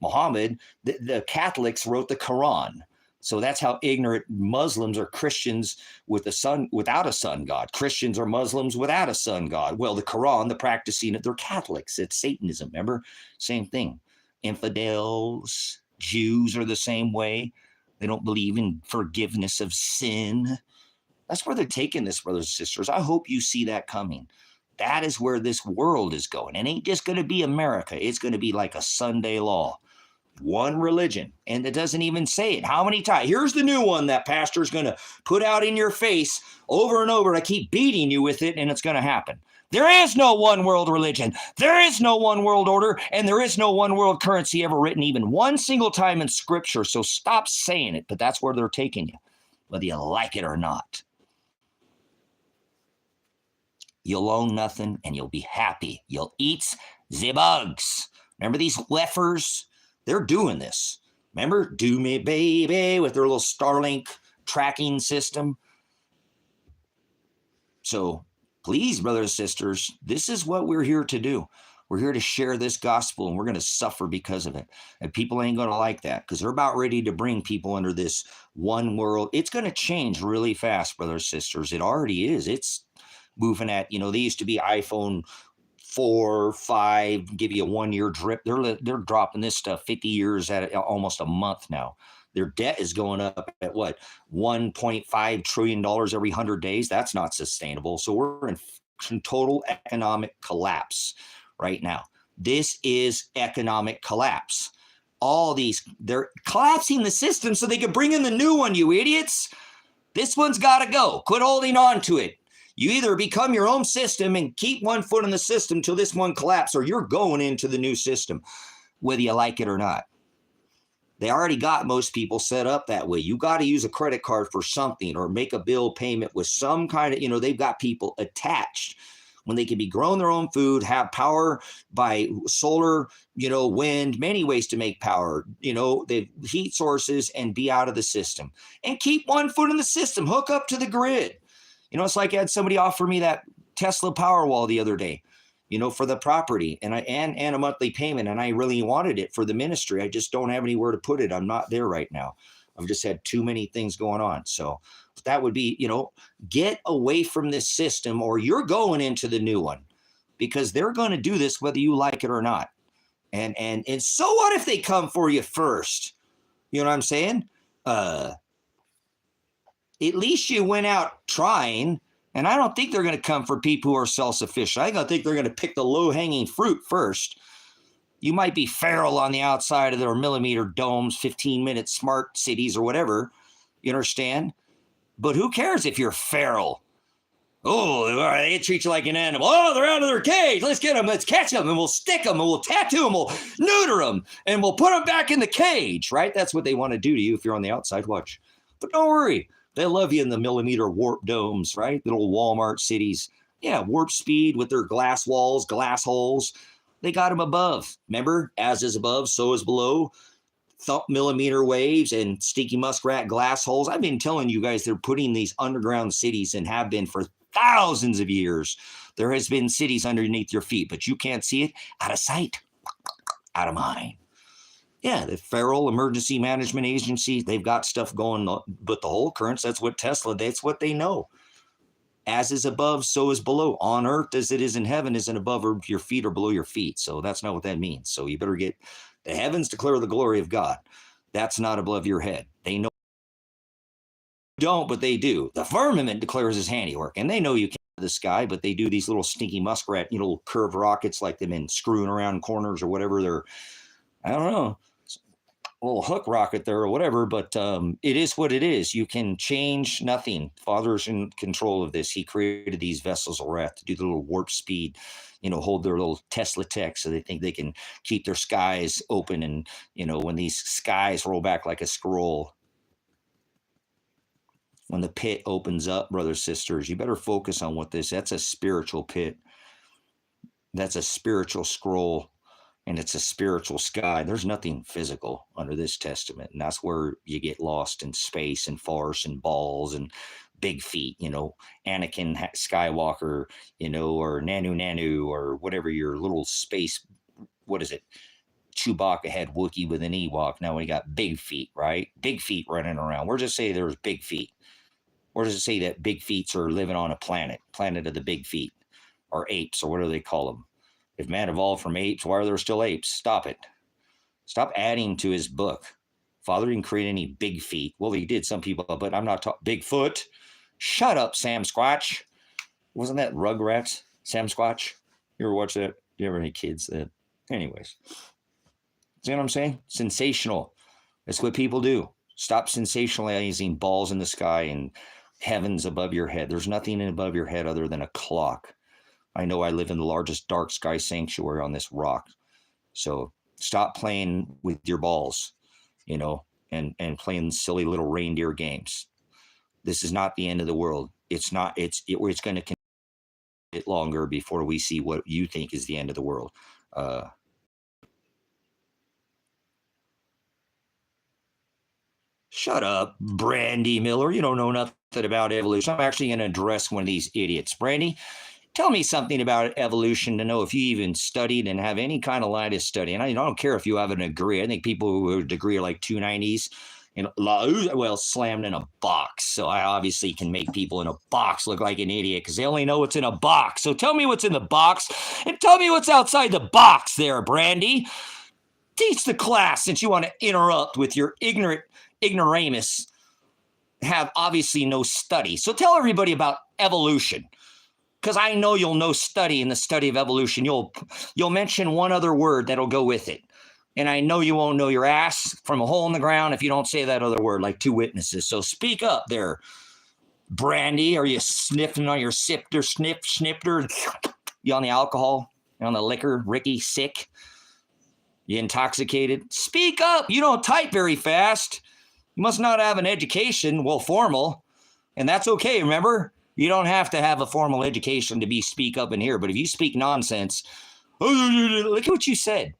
Muhammad, the Catholics wrote the Quran. So that's how ignorant Muslims are Christians with a son, without a sun God. Christians are Muslims without a sun God. Well, the Quran, the practicing it, they're Catholics. It's Satanism, remember? Same thing. Infidels, Jews are the same way. They don't believe in forgiveness of sin. That's where they're taking this, brothers and sisters. I hope you see that coming. That is where this world is going. It ain't just going to be America. It's going to be like a Sunday law. One religion, and it doesn't even say it. How many times? Here's the new one that pastor's going to put out in your face over and over. I keep beating you with it, and it's going to happen. There is no one world religion. There is no one world order, and there is no one world currency ever written even one single time in Scripture. So stop saying it, but that's where they're taking you, whether you like it or not. You'll own nothing, and you'll be happy. You'll eat the bugs. Remember these leffers? They're doing this. Remember, do me baby, with their little Starlink tracking system. So please, brothers and sisters, this is what we're here to do. We're here to share this gospel, and we're going to suffer because of it. And people ain't going to like that, because they're about ready to bring people under this one world. It's going to change really fast, brothers and sisters. It already is. It's moving at, you know, they used to be iPhone 4, 5, give you a 1-year drip. They're dropping this stuff 50 years at almost a month now. Their debt is going up at what? $1.5 trillion every 100 days. That's not sustainable. So we're in total economic collapse right now. This is economic collapse. All these, they're collapsing the system so they can bring in the new one, you idiots. This one's got to go. Quit holding on to it. You either become your own system and keep one foot in the system till this one collapses, or you're going into the new system, whether you like it or not. They already got most people set up that way. You got to use a credit card for something or make a bill payment with some kind of, you know, they've got people attached when they can be growing their own food, have power by solar, you know, wind, many ways to make power, you know, the heat sources, and be out of the system and keep one foot in the system, hook up to the grid. You know, it's like I had somebody offer me that Tesla Powerwall the other day, you know, for the property and a monthly payment. And I really wanted it for the ministry. I just don't have anywhere to put it. I'm not there right now. I've just had too many things going on. So that would be, you know, get away from this system, or you're going into the new one, because they're going to do this whether you like it or not. And so what if they come for you first? You know what I'm saying? At least you went out trying, and I don't think they're going to come for people who are self-sufficient. I think they're going to pick the low-hanging fruit first. You might be feral on the outside of their millimeter domes, 15-minute smart cities or whatever, you understand? But who cares if you're feral? Oh, they treat you like an animal. Oh, they're out of their cage. Let's get them. Let's catch them, and we'll stick them, and we'll tattoo them, we'll neuter them, and we'll put them back in the cage, right? That's what they want to do to you if you're on the outside. Watch. But don't worry. They love you in the millimeter warp domes, right? Little Walmart cities. Yeah, warp speed with their glass walls, glass holes. They got them above. Remember, as is above, so is below. Millimeter waves and stinky muskrat glass holes. I've been telling you guys they're putting these underground cities and have been for thousands of years. There has been cities underneath your feet, but you can't see it. Out of sight, out of mind. Yeah, the Federal Emergency Management Agency, they've got stuff going, but the whole currents, that's what Tesla, that's what they know. As is above, so is below. On earth as it is in heaven isn't above your feet or below your feet. So that's not what that means. So you better get the heavens declare the glory of God. That's not above your head. They know you don't, but they do. The firmament declares his handiwork, and they know you can't the sky, but they do these little stinky muskrat, little curved rockets like they've been screwing around corners or whatever. They're, I don't know, a little hook rocket there or whatever, but it is what it is. You can change nothing. Father's in control of this. He created these vessels of wrath to do the little warp speed, hold their little Tesla tech so they think they can keep their skies open. And, when these skies roll back like a scroll, when the pit opens up, brothers, sisters, you better focus on that's a spiritual pit. That's a spiritual scroll. And it's a spiritual sky. There's nothing physical under this testament. And that's where you get lost in space and farce and balls and big feet, Anakin Skywalker, or Nanu, or whatever your little space, what is it? Chewbacca had Wookiee with an Ewok. Now we got big feet, right? Big feet running around. Where does it say there's big feet? Where does it say that big feet are living on a planet of the big feet, or apes, or what do they call them? If man evolved from apes, why are there still apes? Stop it. Stop adding to his book. Father didn't create any big feet. Well, he did, some people, but I'm not talking Bigfoot. Shut up, Sam Squatch. Wasn't that Rugrats, Sam Squatch? You ever watch that? Do you ever have any kids that? Anyways. See what I'm saying? Sensational. That's what people do. Stop sensationalizing balls in the sky and heavens above your head. There's nothing above your head other than a clock. I know I live in the largest dark sky sanctuary on this rock. So stop playing with your balls, and playing silly little reindeer games. This is not the end of the world. It's not, it's going to continue it longer before we see what you think is the end of the world. Shut up, Brandy Miller. You don't know nothing about evolution. I'm actually going to address one of these idiots. Brandy, tell me something about evolution to know if you even studied and have any kind of line of study. And I don't care if you have a degree. I think people who have a degree are like 290s. Slammed in a box. So I obviously can make people in a box look like an idiot because they only know what's in a box. So tell me what's in the box and tell me what's outside the box there, Brandy. Teach the class since you want to interrupt with your ignoramus. Have obviously no study. So tell everybody about evolution. Because I know you'll know study in the study of evolution. You'll mention one other word that'll go with it. And I know you won't know your ass from a hole in the ground if you don't say that other word, like two witnesses. So speak up there, Brandy. Are you sniffing on your snifter? You on the alcohol? You on the liquor? Ricky, sick? You intoxicated? Speak up. You don't type very fast. You must not have an education, formal. And that's okay, remember? You don't have to have a formal education to speak up in here. But if you speak nonsense, look at what you said.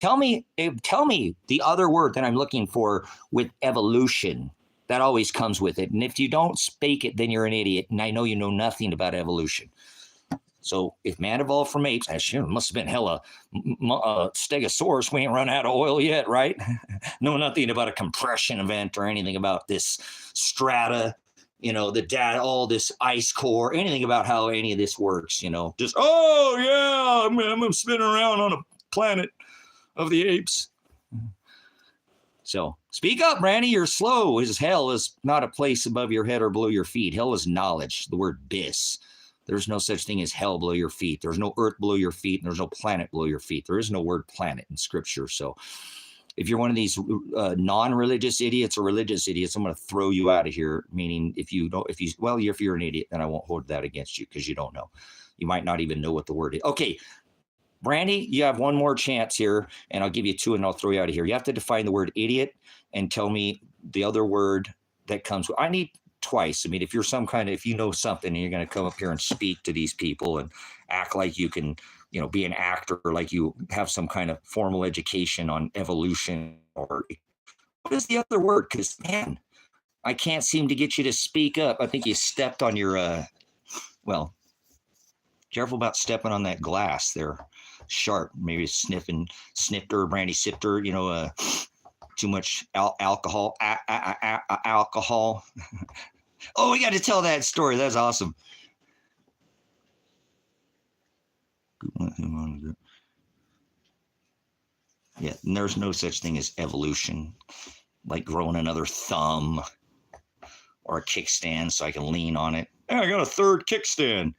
Tell me the other word that I'm looking for with evolution. That always comes with it. And if you don't speak it, then you're an idiot. And I know you know nothing about evolution. So if man evolved from apes, it must have been hella stegosaurus. We ain't run out of oil yet, right? Know nothing about a compression event or anything about this strata, the data, all this ice core, anything about how any of this works, just, oh yeah, I'm spinning around on a planet of the apes. So speak up, Brandy. You're slow as hell. Is not a place above your head or below your feet. Hell is knowledge. The word bis. There's no such thing as hell below your feet. There's no earth below your feet. And there's no planet below your feet. There is no word planet in scripture. So If you're one of these non-religious idiots or religious idiots, I'm going to throw you out of here. Meaning, if you're an idiot, then I won't hold that against you because you don't know. You might not even know what the word is. Okay, Brandy, you have one more chance here, and I'll give you two, and I'll throw you out of here. You have to define the word idiot and tell me the other word that comes with. I need twice. I mean, if you know something, and you're going to come up here and speak to these people and act like you can, be an actor, like you have some kind of formal education on evolution, or what is the other word? Because, man, I can't seem to get you to speak up. I think you stepped on your, careful about stepping on that glass there. Sharp, maybe snipped her, brandy sipped her, too much alcohol. Alcohol. Oh, we got to tell that story. That's awesome. Yeah, and there's no such thing as evolution, like growing another thumb or a kickstand so I can lean on it. Hey, I got a third kickstand.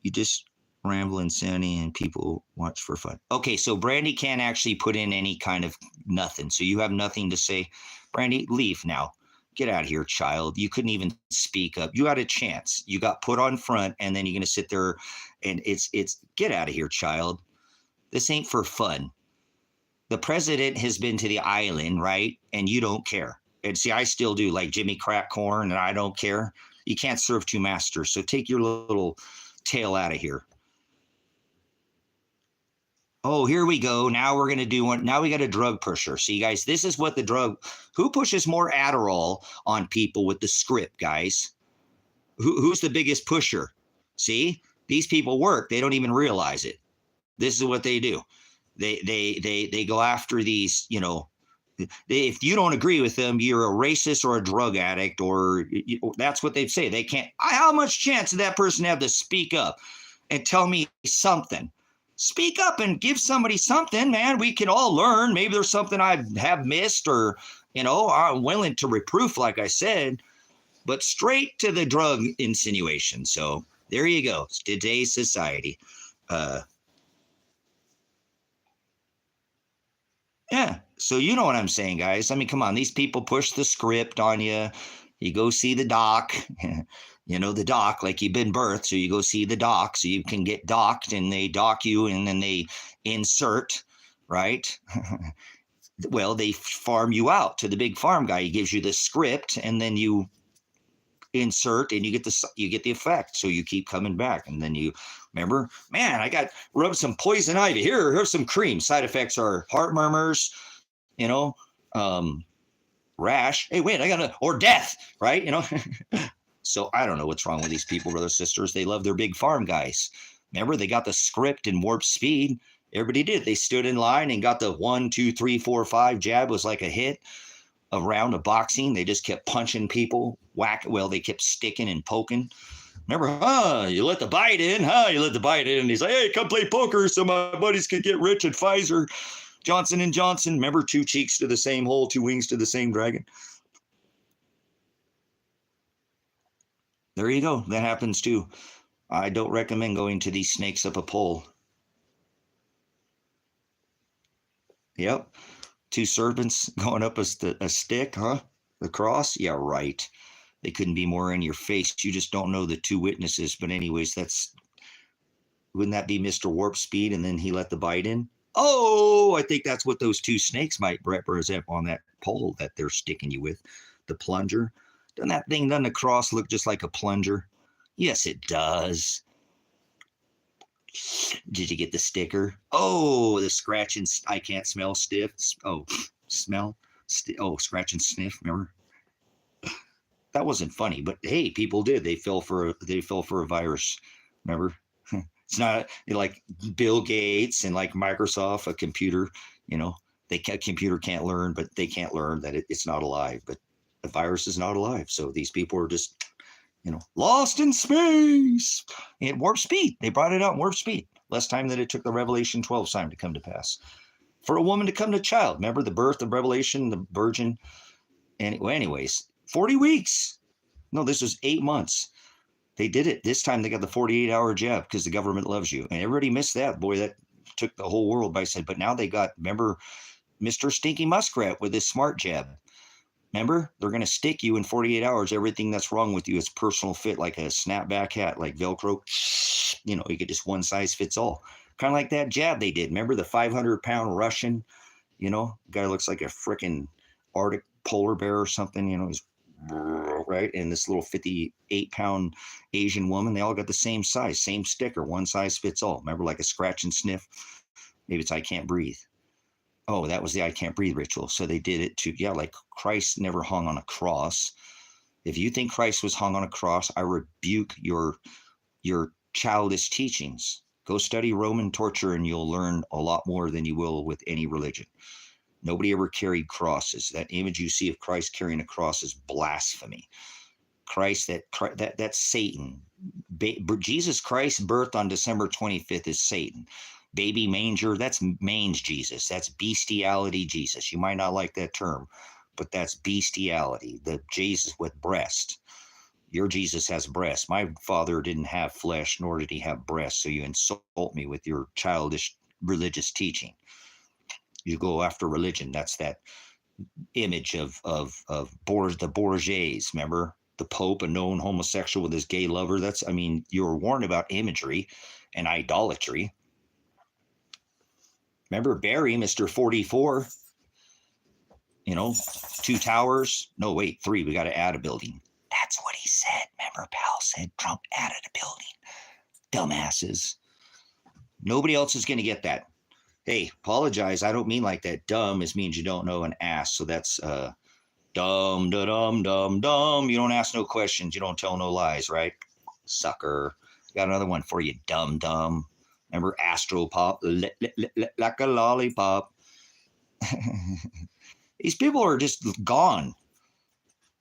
You just ramble insanity and people watch for fun. Okay, so Brandy can't actually put in any kind of nothing. So you have nothing to say. Brandy, leave now. Get out of here, child. You couldn't even speak up. You had a chance. You got put on front, and then you're going to sit there and it's get out of here, child. This ain't for fun. The president has been to the island, right? And you don't care. And see, I still do, like Jimmy Crack Corn, and I don't care. You can't serve two masters. So take your little tail out of here. Oh, here we go. Now we're going to do one. Now we got a drug pusher. See, guys, this is what who pushes more Adderall on people with the script, guys? Who's the biggest pusher? See, these people work. They don't even realize it. This is what they do. They go after these, if you don't agree with them, you're a racist or a drug addict, or that's what they say. They can't. How much chance did that person have to speak up and tell me something? Speak up and give somebody something, man. We can all learn. Maybe there's something I have missed, or, I'm willing to reproof, like I said, but straight to the drug insinuation. So there you go. It's today's society. Yeah. So you know what I'm saying, guys. I mean, come on. These people push the script on you. You go see the doc. The doc, like you've been birthed, so you go see the doc so you can get docked, and they dock you, and then they insert, right? Well, they farm you out to the big farm guy. He gives you the script, and then you insert, and you get the effect. So you keep coming back, and then you remember, man, I got rubbed some poison ivy. Here's some cream. Side effects are heart murmurs, rash. Hey, wait, or death, right? So I don't know what's wrong with these people, brothers, sisters. They love their big farm guys. Remember, they got the script in warp speed. Everybody did. They stood in line and got the 1, 2, 3, 4, 5 jab was like a hit. A round of boxing. They just kept punching people, they kept sticking and poking. Remember, you let the bite in, you let the bite in. And he's like, hey, come play poker so my buddies could get rich at Pfizer. Johnson & Johnson. Remember, 2 cheeks to the same hole, 2 wings to the same dragon. There you go. That happens too. I don't recommend going to these snakes up a pole. Yep. 2 serpents going up a stick, huh? The cross? Yeah, right. They couldn't be more in your face. You just don't know the 2 witnesses. But anyways, wouldn't that be Mr. Warp Speed, and then he let the bite in? Oh, I think that's what those 2 snakes might represent on that pole that they're sticking you with. The plunger. Doesn't the cross look just like a plunger? Yes, it does. Did you get the sticker? Oh, the scratch and I can't smell stiff. Oh, smell. Scratch and sniff. Remember? That wasn't funny, but hey, people did. They fell for a virus. Remember? It's not like Bill Gates and like Microsoft, a computer. A computer can't learn, but they can't learn that it's not alive. But the virus is not alive. So these people are just, lost in space. At warp speed. They brought it out in warp speed. Less time than it took the Revelation 12 sign to come to pass. For a woman to come to child. Remember the birth of Revelation, the virgin? Anyways, 40 weeks. No, this was 8 months. They did it. This time they got the 48-hour jab because the government loves you. And everybody missed that. Boy, that took the whole world by side. But now they got, remember, Mr. Stinky Muskrat with his smart jab. Remember, they're going to stick you in 48 hours. Everything that's wrong with you is personal fit, like a snapback hat, like Velcro. You know, you get just one size fits all. Kind of like that jab they did. Remember the 500-pound Russian, you know, guy looks like a freaking Arctic polar bear or something, you know, he's right. And this little 58-pound Asian woman, they all got the same size, same sticker, one size fits all. Remember, like a scratch and sniff? Maybe it's I can't breathe. Oh, that was the I can't breathe ritual. So they did it to, yeah, like Christ never hung on a cross. If you think Christ was hung on a cross, I rebuke your childish teachings. Go study Roman torture and you'll learn a lot more than you will with any religion. Nobody ever carried crosses. That image you see of Christ carrying a cross is blasphemy. Christ, that's Satan. Jesus Christ, birth on December 25th is Satan. Baby manger, that's mange Jesus. That's bestiality Jesus. You might not like that term, but that's bestiality. The Jesus with breast. Your Jesus has breasts. My father didn't have flesh, nor did he have breasts. So you insult me with your childish religious teaching. You go after religion. That's that image of the Borgias. Remember the Pope, a known homosexual with his gay lover. That's, I mean, you were warned about imagery and idolatry. Remember Barry, Mr. 44, you know, 2 towers. No, wait, 3. We got to add a building. That's what he said. Remember, Powell said Trump added a building. Dumbasses. Nobody else is going to get that. Hey, apologize. I don't mean like that. Dumb means you don't know, and ass. So that's dumb, dumb, dumb, dumb. You don't ask no questions. You don't tell no lies, right? Sucker. Got another one for you, dumb, dumb. Remember Astropop, like a lollipop. These people are just gone.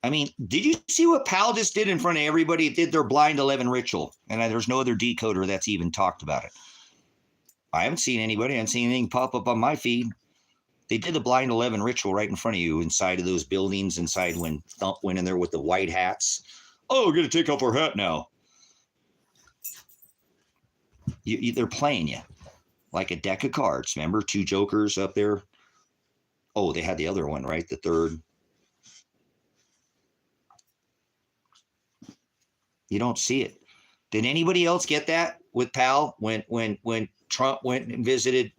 I mean, did you see what Powell just did in front of everybody? It did their blind 11 ritual, and there's no other decoder that's even talked about it. I haven't seen anybody. I haven't seen anything pop up on my feed. They did the blind 11 ritual right in front of you inside of those buildings, inside when Thump went in there with the white hats. Oh, we're going to take off our hat now. They're playing you like a deck of cards. Remember, 2 jokers up there? Oh, they had the other one, right? The third. You don't see it. Did anybody else get that with Powell when Trump went and visited,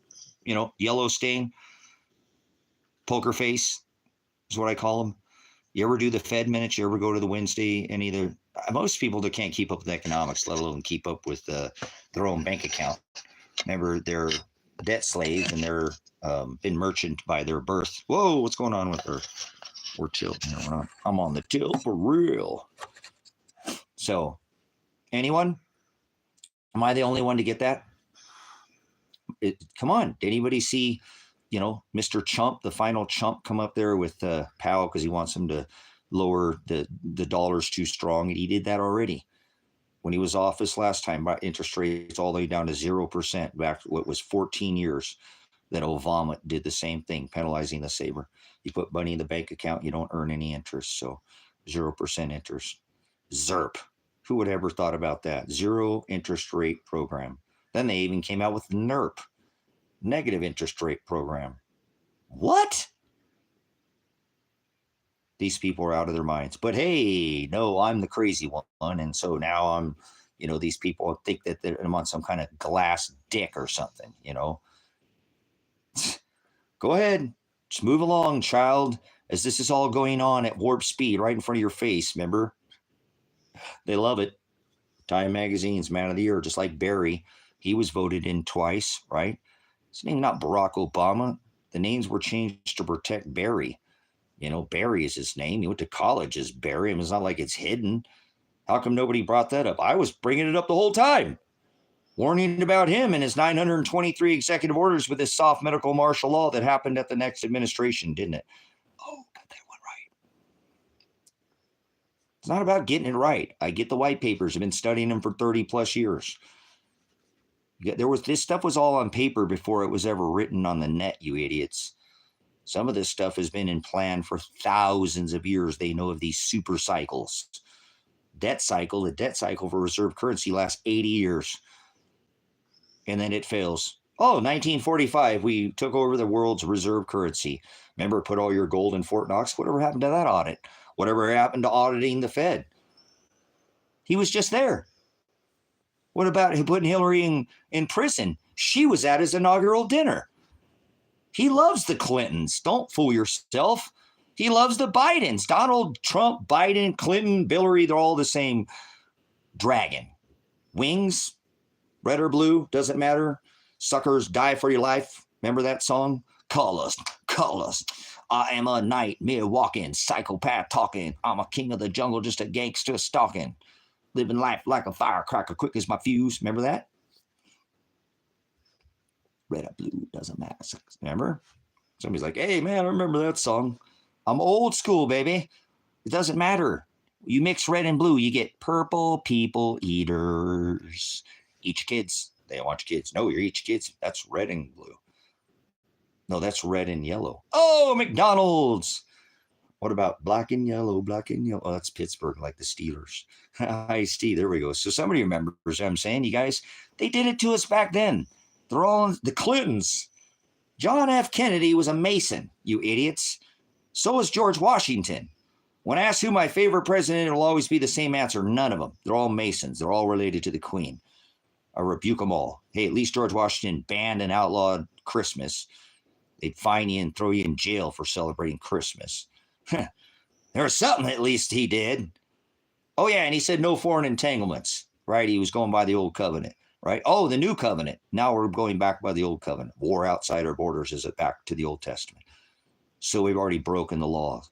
you know, Yellowstone? Poker face is what I call them. You ever do the Fed minutes? You ever go to the Wednesday? Any of the most people that can't keep up with economics, let alone keep up with their own bank account. Remember, they're debt slaves and they're been merchant by their birth. Whoa, what's going on with her? We're chill. I'm on the till for real. So, anyone? Am I the only one to get that? Come on. Did anybody see, you know, Mr. Chump, the final chump, come up there with Powell because he wants him to lower the dollars too strong? And he did that already when he was office last time, brought interest rates all the way down to 0% back to what was 14 years. That Obama did the same thing, penalizing the saver. You put money in the bank account, you don't earn any interest. So 0% interest. ZERP. Who would ever thought about that? 0 interest rate program. Then they even came out with NERP, negative interest rate program. What? These people are out of their minds. But hey, no, I'm the crazy one. And so now I'm, you know, these people think that I'm on some kind of glass dick or something, you know. Go ahead. Just move along, child, as this is all going on at warp speed right in front of your face, remember? They love it. Time Magazine's Man of the Year, just like Barry. He was voted in twice, right? His name not Barack Obama. The names were changed to protect Barry. You know, Barry is his name. He went to college as Barry. I mean, it's not like it's hidden. How come nobody brought that up? I was bringing it up the whole time. Warning about him and his 923 executive orders with his soft medical martial law that happened at the next administration, didn't it? Oh, got that one right. It's not about getting it right. I get the white papers. I've been studying them for 30 plus years. This stuff was all on paper before it was ever written on the net, you idiots. Some of this stuff has been in plan for thousands of years. They know of these super cycles. The debt cycle for reserve currency lasts 80 years. And then it fails. Oh, 1945, we took over the world's reserve currency. Remember, put all your gold in Fort Knox? Whatever happened to that audit? Whatever happened to auditing the Fed? He was just there. What about putting Hillary in prison? She was at his inaugural dinner. He loves the Clintons. Don't fool yourself. He loves the Bidens. Donald Trump, Biden, Clinton, Hillary, they're all the same dragon. Wings, red or blue, doesn't matter. Suckers die for your life. Remember that song? Call us, call us. I am a nightmare walking, psychopath talking. I'm a king of the jungle, just a gangster stalking. Living life like a firecracker, quick as my fuse. Remember that? Red or blue, doesn't matter. Remember? Somebody's like, hey, man, I remember that song. I'm old school, baby. It doesn't matter. You mix red and blue, you get purple people eaters. Eat your kids. They don't want your kids. No, you're eat your kids. That's red and blue. No, that's red and yellow. Oh, McDonald's. What about black and yellow, black and yellow? Oh, that's Pittsburgh, like the Steelers. Ice-T, there we go. So somebody remembers what I'm saying. You guys, they did it to us back then. They're all the Clintons. John F. Kennedy was a Mason, you idiots. So was George Washington. When asked who my favorite president, it'll always be the same answer. None of them. They're all Masons. They're all related to the Queen. I rebuke them all. Hey, at least George Washington banned and outlawed Christmas. They'd fine you and throw you in jail for celebrating Christmas. There was something at least he did. Oh, yeah, and he said no foreign entanglements, right? He was going by the old covenant, right? Oh, the new covenant. Now we're going back by the old covenant. War outside our borders is back to the Old Testament. So we've already broken the law.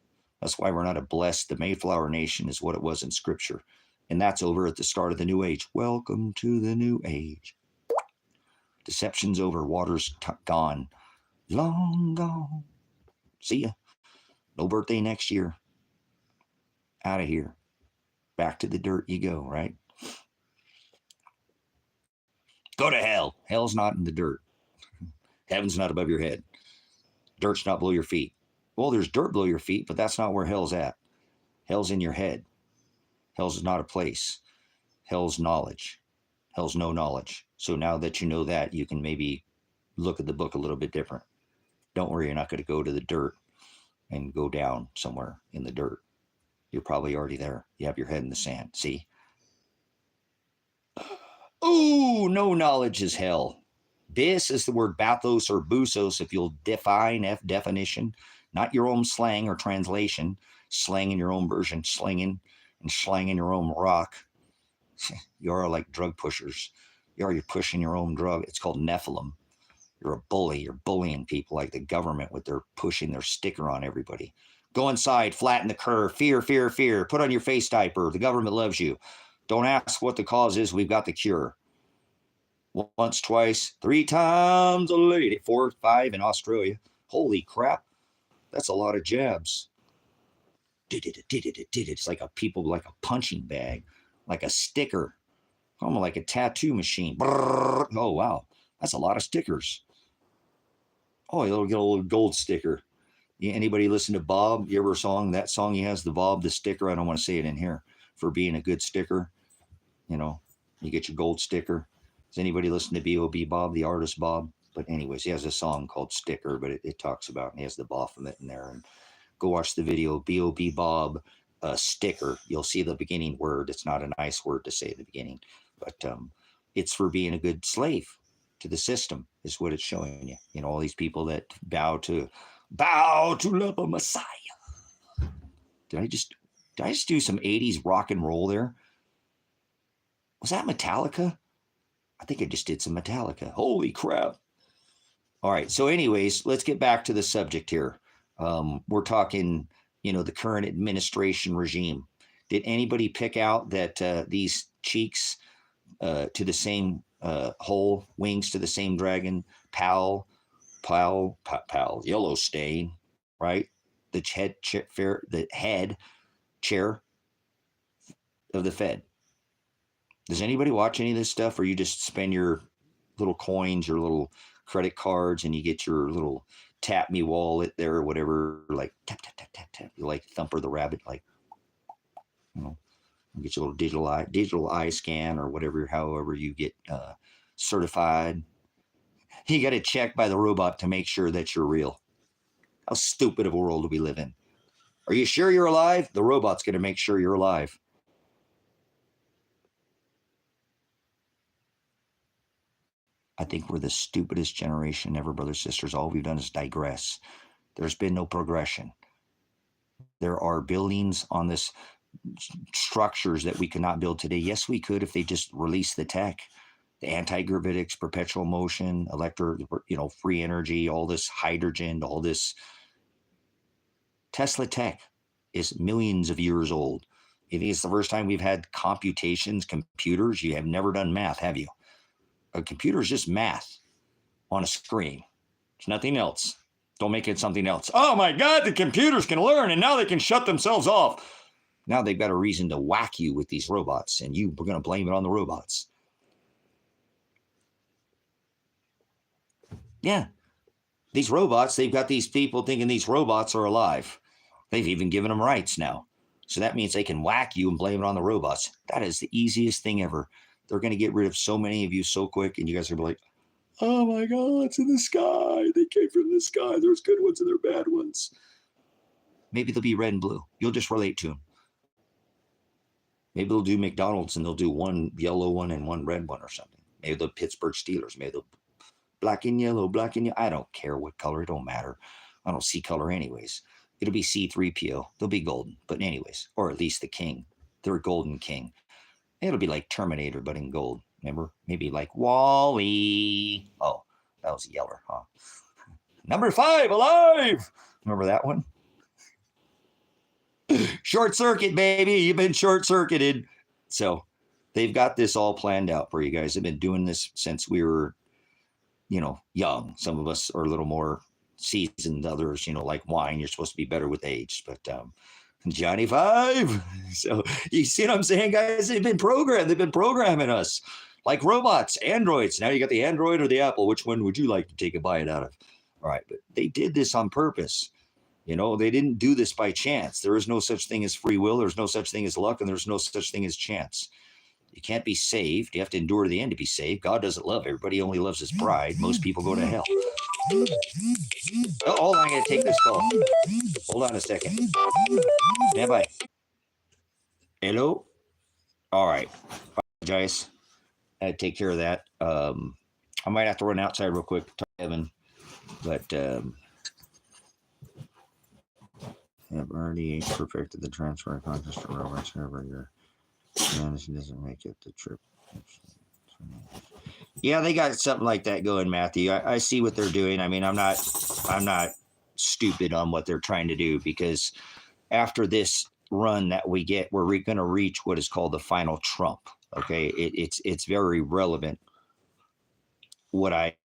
That's why we're not a blessed. The Mayflower Nation is what it was in Scripture. And that's over at the start of the new age. Welcome to the new age. Deception's over. Water's gone. Long gone. See ya. No birthday next year. Out of here. Back to the dirt you go, right? Go to hell. Hell's not in the dirt. Heaven's not above your head. Dirt's not below your feet. Well, there's dirt below your feet, but that's not where hell's at. Hell's in your head. Hell's not a place. Hell's knowledge. Hell's no knowledge. So now that you know that, you can maybe look at the book a little bit different. Don't worry, you're not going to go to the dirt and go down somewhere in the dirt. You're probably already there. You have your head in the sand. See? Ooh, no knowledge is hell. This is the word bathos or busos, if you'll define definition, not your own slang or translation, slang in your own version, slinging and slanging your own rock. You are like drug pushers. You're pushing your own drug. It's called Nephilim. You're a bully. You're bullying people like the government with their pushing their sticker on everybody. Go inside, flatten the curve. Fear, fear, fear. Put on your face diaper. The government loves you. Don't ask what the cause is. We've got the cure. Once, twice, 3 times a lady. 4, 5 in Australia. Holy crap. That's a lot of jabs. It's like like a punching bag, like a sticker, almost like a tattoo machine. Oh, wow. That's a lot of stickers. Oh, you'll get a little gold sticker. Anybody listen to Bob? You ever that song he has, the Bob, the sticker? I don't want to say it in here. For being a good sticker, you get your gold sticker. Does anybody listen to B.O.B. Bob, the artist Bob? But anyways, he has a song called Sticker, but it talks about, and he has the Baphomet in there. And go watch the video, B.O.B. Bob, sticker. You'll see the beginning word. It's not a nice word to say at the beginning, but it's for being a good slave to the system is what it's showing you. All these people that bow to love a Messiah. Did I just do some 80s rock and roll there? Was that Metallica? I think I just did some Metallica. Holy crap. All right. So anyways, let's get back to the subject here. We're talking, the current administration regime. Did anybody pick out that these cheeks to the same hole, wings to the same dragon, Pal, yellow stain, right? The head chair of the Fed. Does anybody watch any of this stuff, or you just spend your little coins, your little credit cards, and you get your little tap me wallet there or whatever, like tap, tap, tap, tap, tap. You like Thumper the Rabbit, like, you get your little digital eye scan or whatever, however you get certified. You got to check by the robot to make sure that you're real. How stupid of a world do we live in? Are you sure you're alive? The robot's going to make sure you're alive. I think we're the stupidest generation ever, brothers, sisters. All we've done is digress. There's been no progression. There are buildings on this structures that we could not build today. Yes, we could if they just released the tech, the anti-gravitics, perpetual motion, free energy, all this hydrogen, all this. Tesla tech is millions of years old. You think it's the first time we've had computers? You have never done math, have you? A computer is just math on a screen. It's nothing else. Don't make it something else. Oh my God, the computers can learn and now they can shut themselves off. Now they've got a reason to whack you with these robots, and we're going to blame it on the robots. Yeah. These robots, they've got these people thinking these robots are alive. They've even given them rights now. So that means they can whack you and blame it on the robots. That is the easiest thing ever. They're going to get rid of so many of you so quick, and you guys are going to be like, oh my God, it's in the sky. They came from the sky. There's good ones and there's bad ones. Maybe they'll be red and blue. You'll just relate to them. Maybe they'll do McDonald's and they'll do one yellow one and one red one or something. Maybe the Pittsburgh Steelers. Maybe they'll black and yellow, black and yellow. I don't care what color. It don't matter. I don't see color anyways. It'll be C-3PO. They'll be golden. But anyways, or at least the king. They're a golden king. It'll be like Terminator, but in gold. Remember? Maybe like Wall-E. Oh, that was Yeller, huh? Number 5, alive. Remember that one? Short circuit, baby. You've been short circuited. So they've got this all planned out for you guys. They've been doing this since we were, young. Some of us are a little more seasoned. Others, like wine, you're supposed to be better with age. But Johnny 5. So you see what I'm saying, guys? They've been programmed. They've been programming us like robots, androids. Now you got the Android or the Apple. Which one would you like to take a bite out of? All right, but they did this on purpose. They didn't do this by chance. There is no such thing as free will. There's no such thing as luck, and there's no such thing as chance. You can't be saved. You have to endure to the end to be saved. God doesn't love everybody. He only loves his bride. Most people go to hell. Oh, hold on. I got to take this call. Hold on a second. Stand by. Hello? All right. Apologize. I had to take care of that. I might have to run outside real quick, Evan. But have already perfected the transfer of consciousness to robots every year. And she doesn't make it the trip. Yeah, they got something like that going, Matthew. I see what they're doing. I mean, I'm not stupid on what they're trying to do, because after this run that we get, we're going to reach what is called the final Trump. Okay, it's very relevant what I've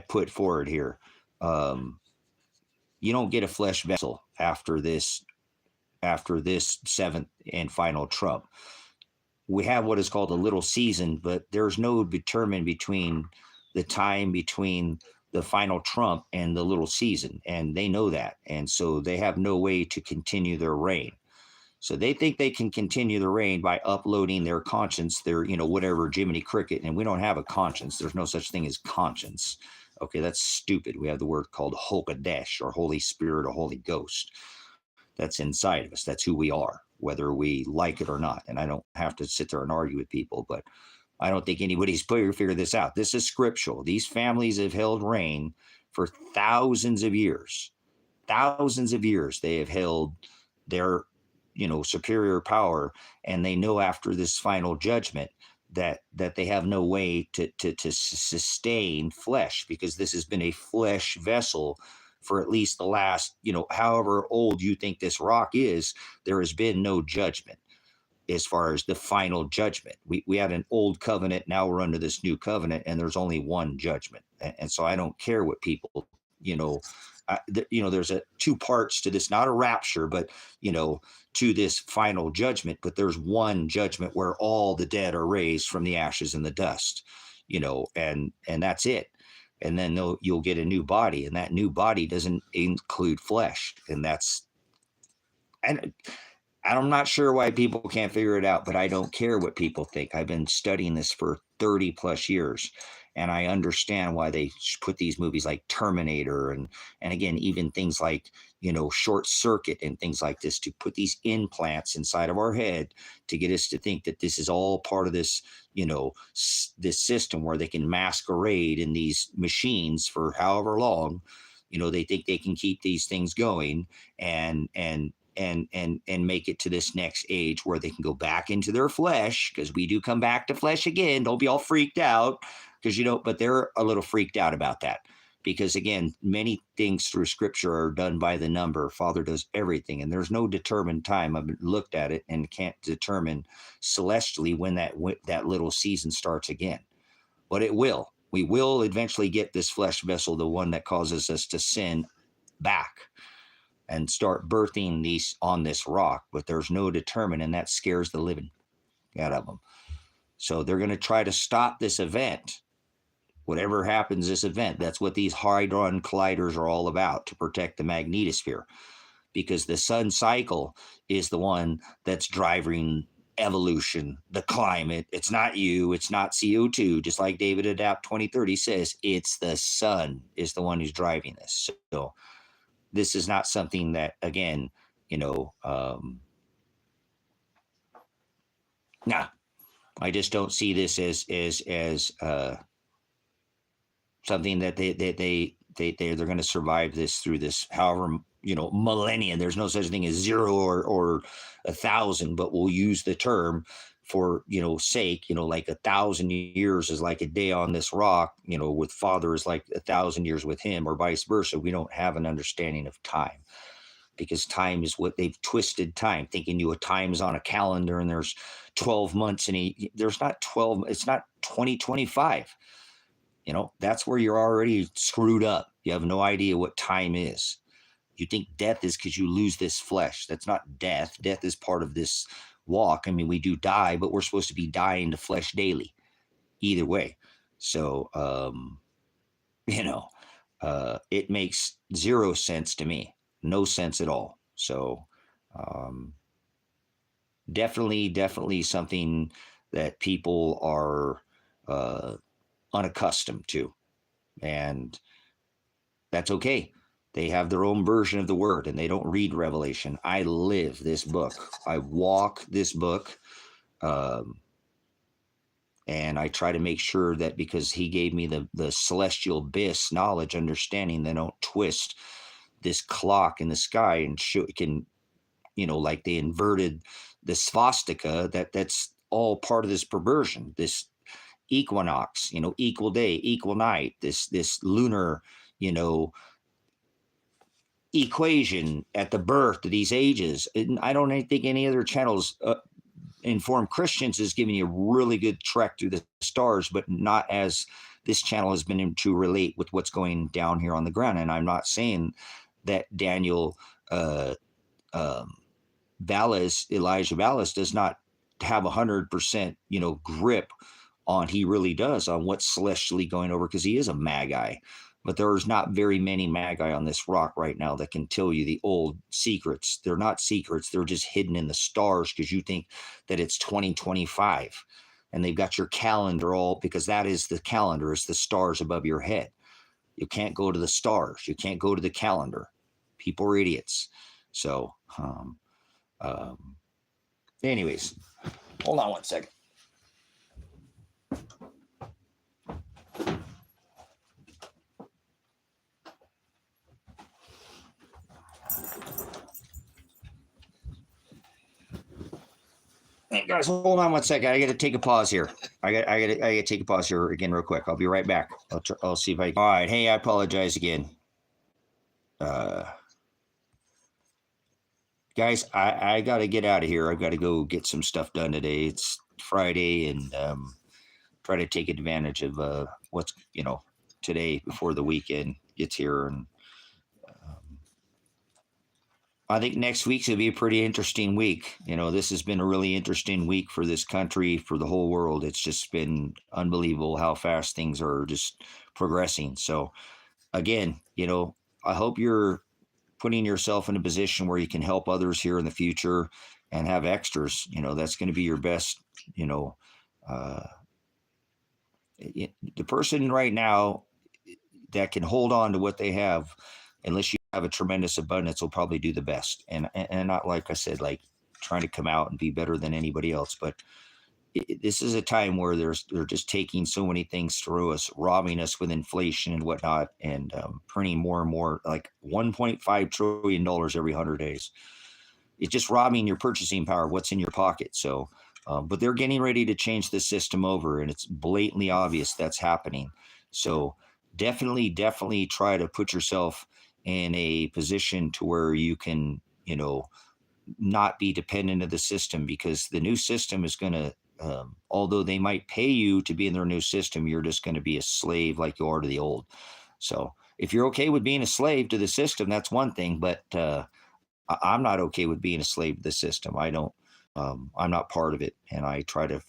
put forward here. You don't get a flesh vessel after this 7th and final Trump. We have what is called a little season, but there's no determined between the time between the final Trump and the little season, and they know that, and so they have no way to continue their reign. So they think they can continue the reign by uploading their conscience, their whatever Jiminy Cricket, and we don't have a conscience. There's no such thing as conscience. Okay, that's stupid. We have the word called Hokadesh, or Holy Spirit, or Holy Ghost. That's inside of us. That's who we are, whether we like it or not. And I don't have to sit there and argue with people, but I don't think anybody's figured this out. This is scriptural. These families have held reign for thousands of years. Thousands of years they have held their, superior power, and they know after this final judgment that they have no way to sustain flesh, because this has been a flesh vessel for at least the last, however old you think this rock is. There has been no judgment as far as the final judgment. We had an old covenant. Now we're under this new covenant, and there's only one judgment. And so I don't care what people, there's two parts to this, not a rapture, but, to this final judgment. But there's one judgment where all the dead are raised from the ashes and the dust, and that's it. And then you'll get a new body, and that new body doesn't include flesh. And I'm not sure why people can't figure it out, but I don't care what people think. I've been studying this for 30 plus years, And I understand why they put these movies like Terminator and again, even things like, Short Circuit and things like this, to put these implants inside of our head to get us to think that this is all part of this, this system where they can masquerade in these machines for however long. They think they can keep these things going and make it to this next age where they can go back into their flesh, because we do come back to flesh again. Don't be all freaked out, because but they're a little freaked out about that, because again, many things through scripture are done by the number. Father does everything, and there's no determined time. I've looked at it and can't determine celestially when that little season starts again, but it will. We will eventually get this flesh vessel, the one that causes us to sin, back and start birthing these on this rock, but there's no determined, and that scares the living out of them. So they're going to try to stop this event. Whatever happens, this event, that's what these Hadron Colliders are all about, to protect the magnetosphere, because the sun cycle is the one that's driving evolution, the climate. It's not you, it's not CO2, just like David Adapt 2030 says, it's the sun is the one who's driving this. So this is not something that, again, I just don't see this as something that they're going to survive this through this, however, millennia. There's no such thing as 0 or 1,000, but we'll use the term for, sake, like 1,000 years is like a day on this rock, with Father is like 1,000 years with him, or vice versa. We don't have an understanding of time, because time is what they've twisted time, thinking time's on a calendar and there's 12 months and there's not 12. It's not 2025. That's where you're already screwed up. You have no idea what time is. You think death is because you lose this flesh. That's not death. Death is part of this walk. I mean, we do die, but we're supposed to be dying to flesh daily, either way. So, it makes zero sense to me. No sense at all. So, definitely something that people are unaccustomed to, and that's okay. They have their own version of the word, and they don't read Revelation. I live this book. I walk this book, and I try to make sure that, because he gave me the celestial abyss knowledge, understanding, they don't twist this clock in the sky and like they inverted the swastika. That's all part of this perversion, this equinox, equal day, equal night, this lunar, equation at the birth of these ages. And I don't think any other channels Informed Christians is giving you a really good trek through the stars, but not as this channel has been able to relate with what's going down here on the ground. And I'm not saying that Daniel Elijah Vallis does not have 100%, grip on, he really does, on what's celestially going over, because he is a magi. But there's not very many magi on this rock right now that can tell you the old secrets. They're not secrets. They're just hidden in the stars, because you think that it's 2025. And they've got your calendar all, because that is the calendar. It's the stars above your head. You can't go to the stars. You can't go to the calendar. People are idiots. So, anyways, hold on one second. Hey guys, hold on one second. I got to take a pause here. I got to take a pause here again real quick. I'll be right back. I'll see if I. All right. Hey, I apologize again. Guys, I got to get out of here. I've got to go get some stuff done today. It's Friday, and try to take advantage of what's today before the weekend gets here. And I think next week's going to be a pretty interesting week. This has been a really interesting week for this country, for the whole world. It's just been unbelievable how fast things are just progressing. So again, I hope you're putting yourself in a position where you can help others here in the future and have extras. That's going to be your best, The person right now that can hold on to what they have, unless you have a tremendous abundance, will probably do the best. And not, like I said, like trying to come out and be better than anybody else, but this is a time where they're just taking so many things through us, robbing us with inflation and whatnot, and printing more and more, like $1.5 trillion every 100 days. It's just robbing your purchasing power, what's in your pocket. So, but they're getting ready to change the system over, and it's blatantly obvious that's happening. So definitely try to put yourself in a position to where you can, not be dependent of the system, because the new system is going to, although they might pay you to be in their new system, you're just going to be a slave like you are to the old. So if you're okay with being a slave to the system, that's one thing, but I'm not okay with being a slave to the system. I don't, I'm not part of it. And I try to,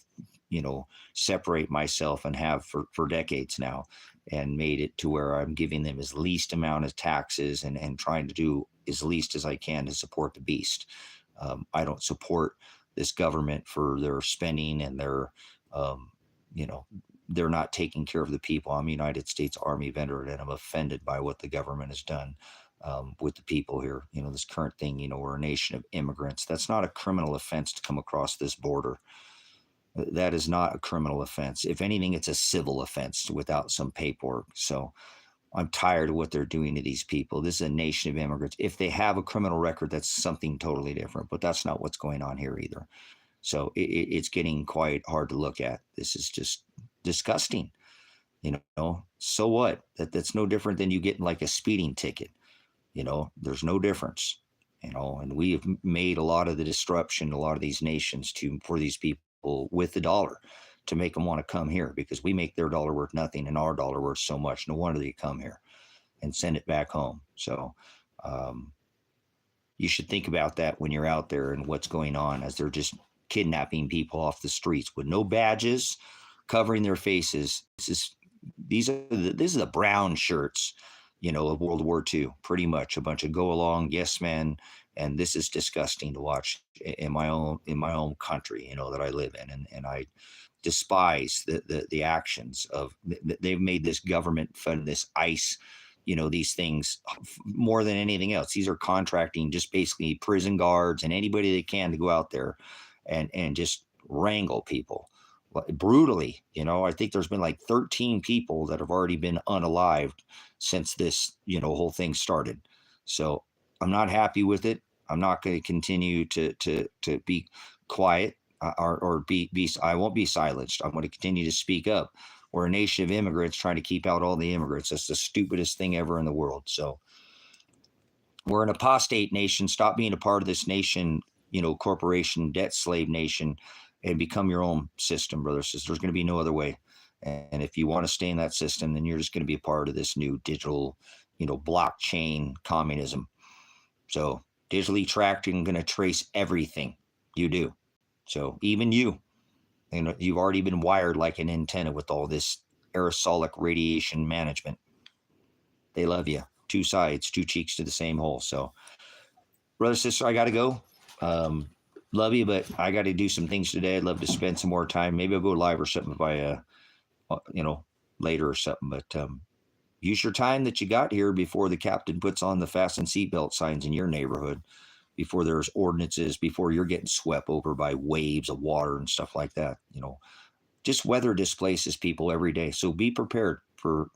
separate myself, and have for decades now, and made it to where I'm giving them as least amount of taxes, and trying to do as least as I can to support the beast. I don't support this government for their spending and their, you know, they're not taking care of the people. I'm a United States Army veteran, and I'm offended by what the government has done with the people here. This current thing, we're a nation of immigrants. That's not a criminal offense to come across this border. That is not a criminal offense. If anything, it's a civil offense without some paperwork. So I'm tired of what they're doing to these people. This is a nation of immigrants. If they have a criminal record, that's something totally different, but that's not what's going on here either. So it's getting quite hard to look at. This is just disgusting. So what? That's no different than you getting like a speeding ticket. There's no difference. And we have made a lot of the disruption, a lot of these nations for these people with the dollar, to make them want to come here, because we make their dollar worth nothing and our dollar worth so much. No wonder they come here and send it back home. So you should think about that when you're out there and what's going on, as they're just kidnapping people off the streets with no badges, covering their faces. This is the brown shirts, of World War II, pretty much a bunch of go along yes men. And this is disgusting to watch in my own country, that I live in. And I despise the actions of, they've made this government fund this ICE, these things more than anything else. These are contracting just basically prison guards and anybody they can to go out there and just wrangle people brutally. I think there's been like 13 people that have already been unalived since this, whole thing started. So I'm not happy with it. I'm not going to continue to be quiet or be I won't be silenced. I'm going to continue to speak up. We're a nation of immigrants trying to keep out all the immigrants. That's the stupidest thing ever in the world. So we're an apostate nation. Stop being a part of this nation, corporation, debt slave nation, and become your own system, brothers and sisters. There's going to be no other way. And if you want to stay in that system, then you're just going to be a part of this new digital, blockchain communism. So digitally tracked, you're going to trace everything you do. So even you've already been wired like an antenna with all this aerosolic radiation management. They love you. Two sides, two cheeks to the same hole. So, brother, sister, I got to go. Love you, but I got to do some things today. I'd love to spend some more time. Maybe I'll go live or something by, later or something. But use your time that you got here before the captain puts on the fasten seatbelt signs in your neighborhood, before there's ordinances, before you're getting swept over by waves of water and stuff like that. Just weather displaces people every day. So be prepared for,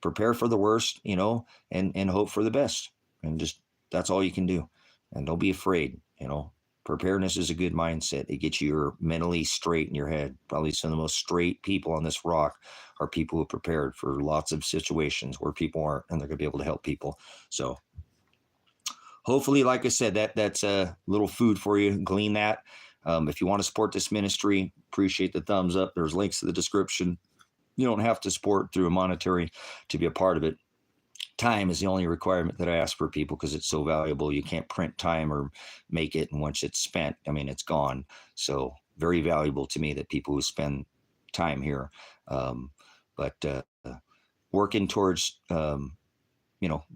prepare for the worst, and hope for the best. And just, that's all you can do. And don't be afraid, Preparedness is a good mindset. It gets you mentally straight in your head. Probably some of the most straight people on this rock are people who are prepared for lots of situations where people aren't, and they're going to be able to help people. So hopefully, like I said, that's a little food for you. Glean that. If you want to support this ministry, appreciate the thumbs up. There's links to the description. You don't have to support through a monetary to be a part of it. Time is the only requirement that I ask for people, because it's so valuable. You can't print time or make it, and once it's spent, it's gone. So very valuable to me that people who spend time here. But working towards, got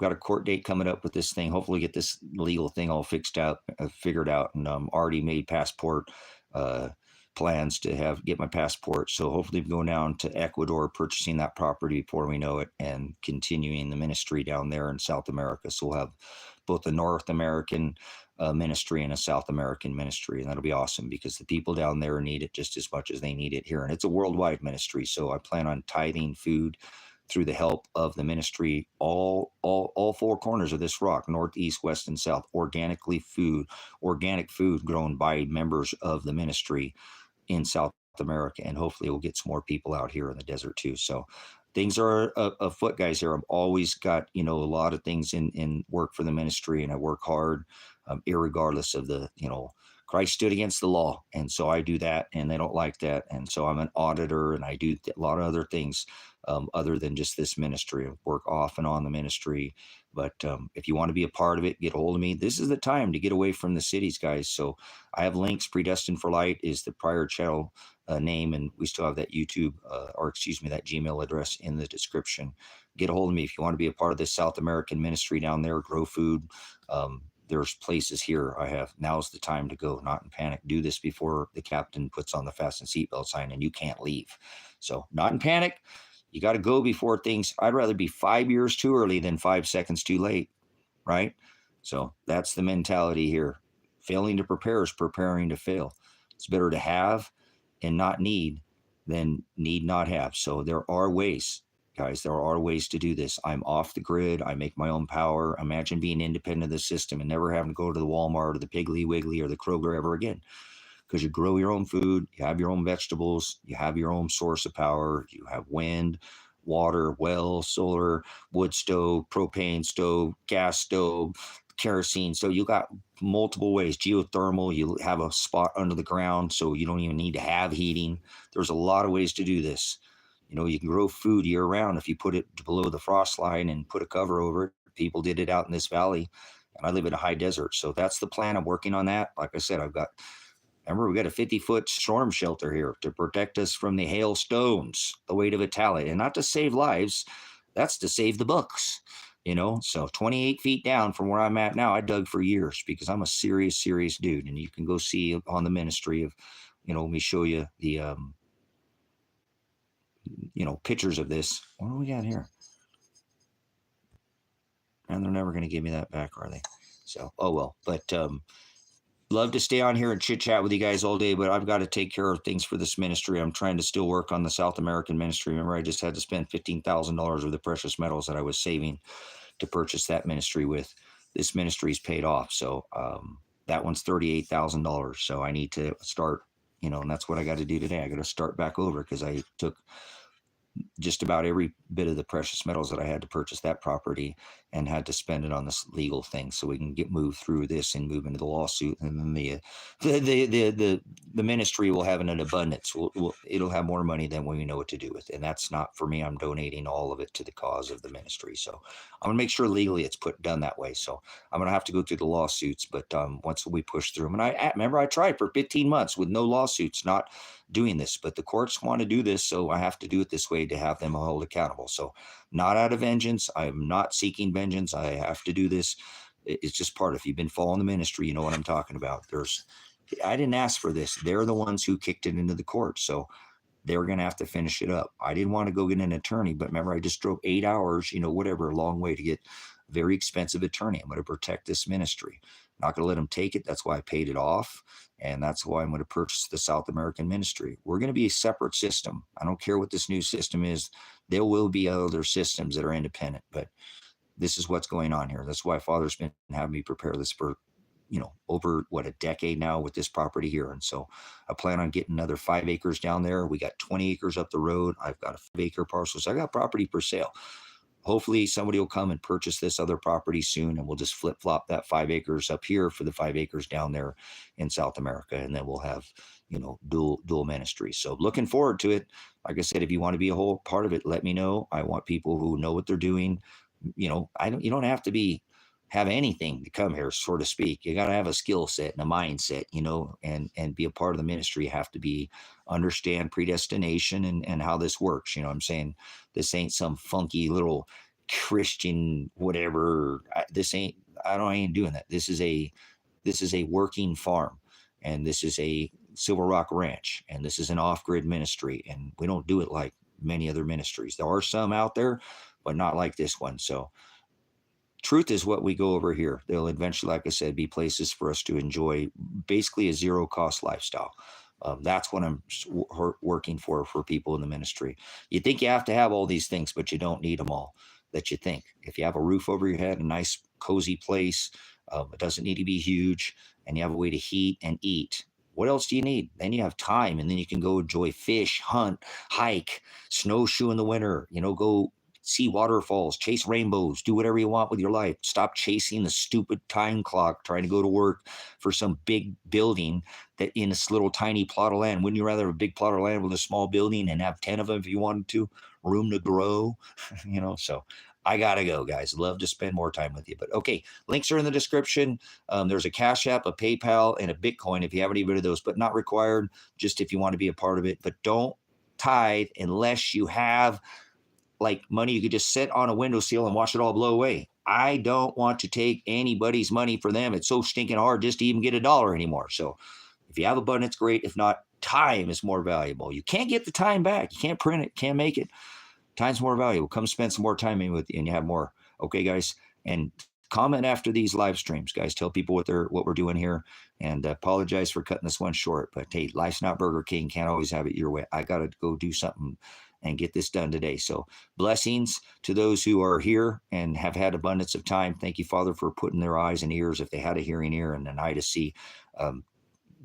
a court date coming up with this thing. Hopefully get this legal thing all figured out, and already made plans to get my passport. So hopefully go down to Ecuador, purchasing that property before we know it, and continuing the ministry down there in South America. So we'll have both a North American ministry and a South American ministry, and that'll be awesome because the people down there need it just as much as they need it here, and it's a worldwide ministry. So I plan on tithing food through the help of the ministry, all four corners of this rock, north, east, west, and south, organic food grown by members of the ministry in South America, and hopefully we'll get some more people out here in the desert too. So things are afoot, guys. Here, I've always got a lot of things in work for the ministry, and I work hard, irregardless of the Christ stood against the law, and so I do that, and they don't like that, and so I'm an auditor, and I do a lot of other things other than just this ministry. I work off and on the ministry, but if you want to be a part of it, get a hold of me. This is the time to get away from the cities, guys. So I have links. Predestined for Light is the prior channel name, and we still have that YouTube, that Gmail address in the description. Get a hold of me if you want to be a part of this South American ministry down there. Grow food. There's places here. Now's the time to go, not in panic. Do this before the captain puts on the fasten seatbelt sign and you can't leave. So not in panic. You got to go before things. I'd rather be 5 years too early than 5 seconds too late, right? So that's the mentality here. Failing to prepare is preparing to fail. It's better to have and not need than need not have. So there are ways, guys. There are ways to do this. I'm off the grid. I make my own power. Imagine being independent of the system and never having to go to the Walmart or the Piggly Wiggly or the Kroger ever again. Because you grow your own food, you have your own vegetables, you have your own source of power, you have wind, water, well, solar, wood stove, propane stove, gas stove, kerosene. So you got multiple ways. Geothermal, you have a spot under the ground, so you don't even need to have heating. There's a lot of ways to do this. You can grow food year round if you put it below the frost line and put a cover over it. People did it out in this valley, and I live in a high desert. So that's the plan. I'm working on that. Like I said, Remember, we got a 50-foot storm shelter here to protect us from the hailstones, the weight of a talent, and not to save lives. That's to save the books, So 28 feet down from where I'm at now, I dug for years because I'm a serious, serious dude. And you can go see on the ministry of, let me show you the, pictures of this. What do we got here? And they're never going to give me that back, are they? So, oh well. But, love to stay on here and chit chat with you guys all day, but I've got to take care of things for this ministry. I'm trying to still work on the South American ministry. Remember, I just had to spend $15,000 of the precious metals that I was saving to purchase that ministry with. This ministry's paid off. So that one's $38,000. So I need to start, and that's what I got to do today. I got to start back over because I took just about every bit of the precious metals that I had to purchase that property and had to spend it on this legal thing so we can get moved through this and move into the lawsuit. And then the ministry will have an abundance. It'll have more money than we know what to do with. And that's not for me. I'm donating all of it to the cause of the ministry. So I'm going to make sure legally it's done that way. So I'm going to have to go through the lawsuits, but once we push through them, and I remember I tried for 15 months with no lawsuits, not doing this, but the courts want to do this. So I have to do it this way to have them held accountable. So not out of vengeance. I'm not seeking vengeance. I have to do this. It's just part of, if you've been following the ministry, you know what I'm talking about. I didn't ask for this. They're the ones who kicked it into the court. So they were going to have to finish it up. I didn't want to go get an attorney, but remember, I just drove 8 hours, whatever, a long way to get a very expensive attorney. I'm going to protect this ministry. Not going to let them take it. That's why I paid it off. And that's why I'm going to purchase the South American ministry. We're going to be a separate system. I don't care what this new system is. There will be other systems that are independent, but this is what's going on here. That's why Father's been having me prepare this for, over a decade now with this property here. And so I plan on getting another 5 acres down there. We got 20 acres up the road. I've got a 5-acre parcel. So I got property for sale. Hopefully somebody will come and purchase this other property soon, and we'll just flip flop that 5 acres up here for the 5 acres down there in South America. And then we'll have, dual ministry. So looking forward to it. Like I said, if you want to be a whole part of it, let me know. I want people who know what they're doing. You don't have to have anything to come here, so to speak. You got to have a skill set and a mindset, and be a part of the ministry. You have to understand predestination and how this works. I'm saying? This ain't some funky little Christian whatever. I ain't doing that. This is a working farm, and this is a Silver Rock Ranch, and this is an off-grid ministry, and we don't do it like many other ministries. There are some out there, but not like this one. So truth is what we go over here. They'll eventually, like I said, be places for us to enjoy basically a zero-cost lifestyle. That's what I'm working for people in the ministry. You think you have to have all these things, but you don't need them all that you think. If you have a roof over your head, a nice cozy place, it doesn't need to be huge, and you have a way to heat and eat, what else do you need? Then you have time, and then you can go enjoy, fish, hunt, hike, snowshoe in the winter, go see waterfalls, chase rainbows, do whatever you want with your life. Stop chasing the stupid time clock, trying to go to work for some big building that in this little tiny plot of land. Wouldn't you rather have a big plot of land with a small building and have 10 of them if you wanted to? Room to grow, so I gotta go, guys. Love to spend more time with you. But okay, links are in the description. There's a Cash App, a PayPal, and a Bitcoin if you have any of those, but not required, just if you want to be a part of it. But don't tithe unless you have like money you could just sit on a windowsill and watch it all blow away. I don't want to take anybody's money for them. It's so stinking hard just to even get $1 anymore. So if you have abundance, great. If not, time is more valuable. You can't get the time back. You can't print it, can't make it. Time's more valuable. Come spend some more time in with you and you have more. Okay, guys? And comment after these live streams, guys. Tell people what we're doing here, and apologize for cutting this one short. But hey, life's not Burger King. Can't always have it your way. I got to go do something and get this done today. So blessings to those who are here and have had abundance of time. Thank you, Father, for putting their eyes and ears, if they had a hearing ear and an eye to see.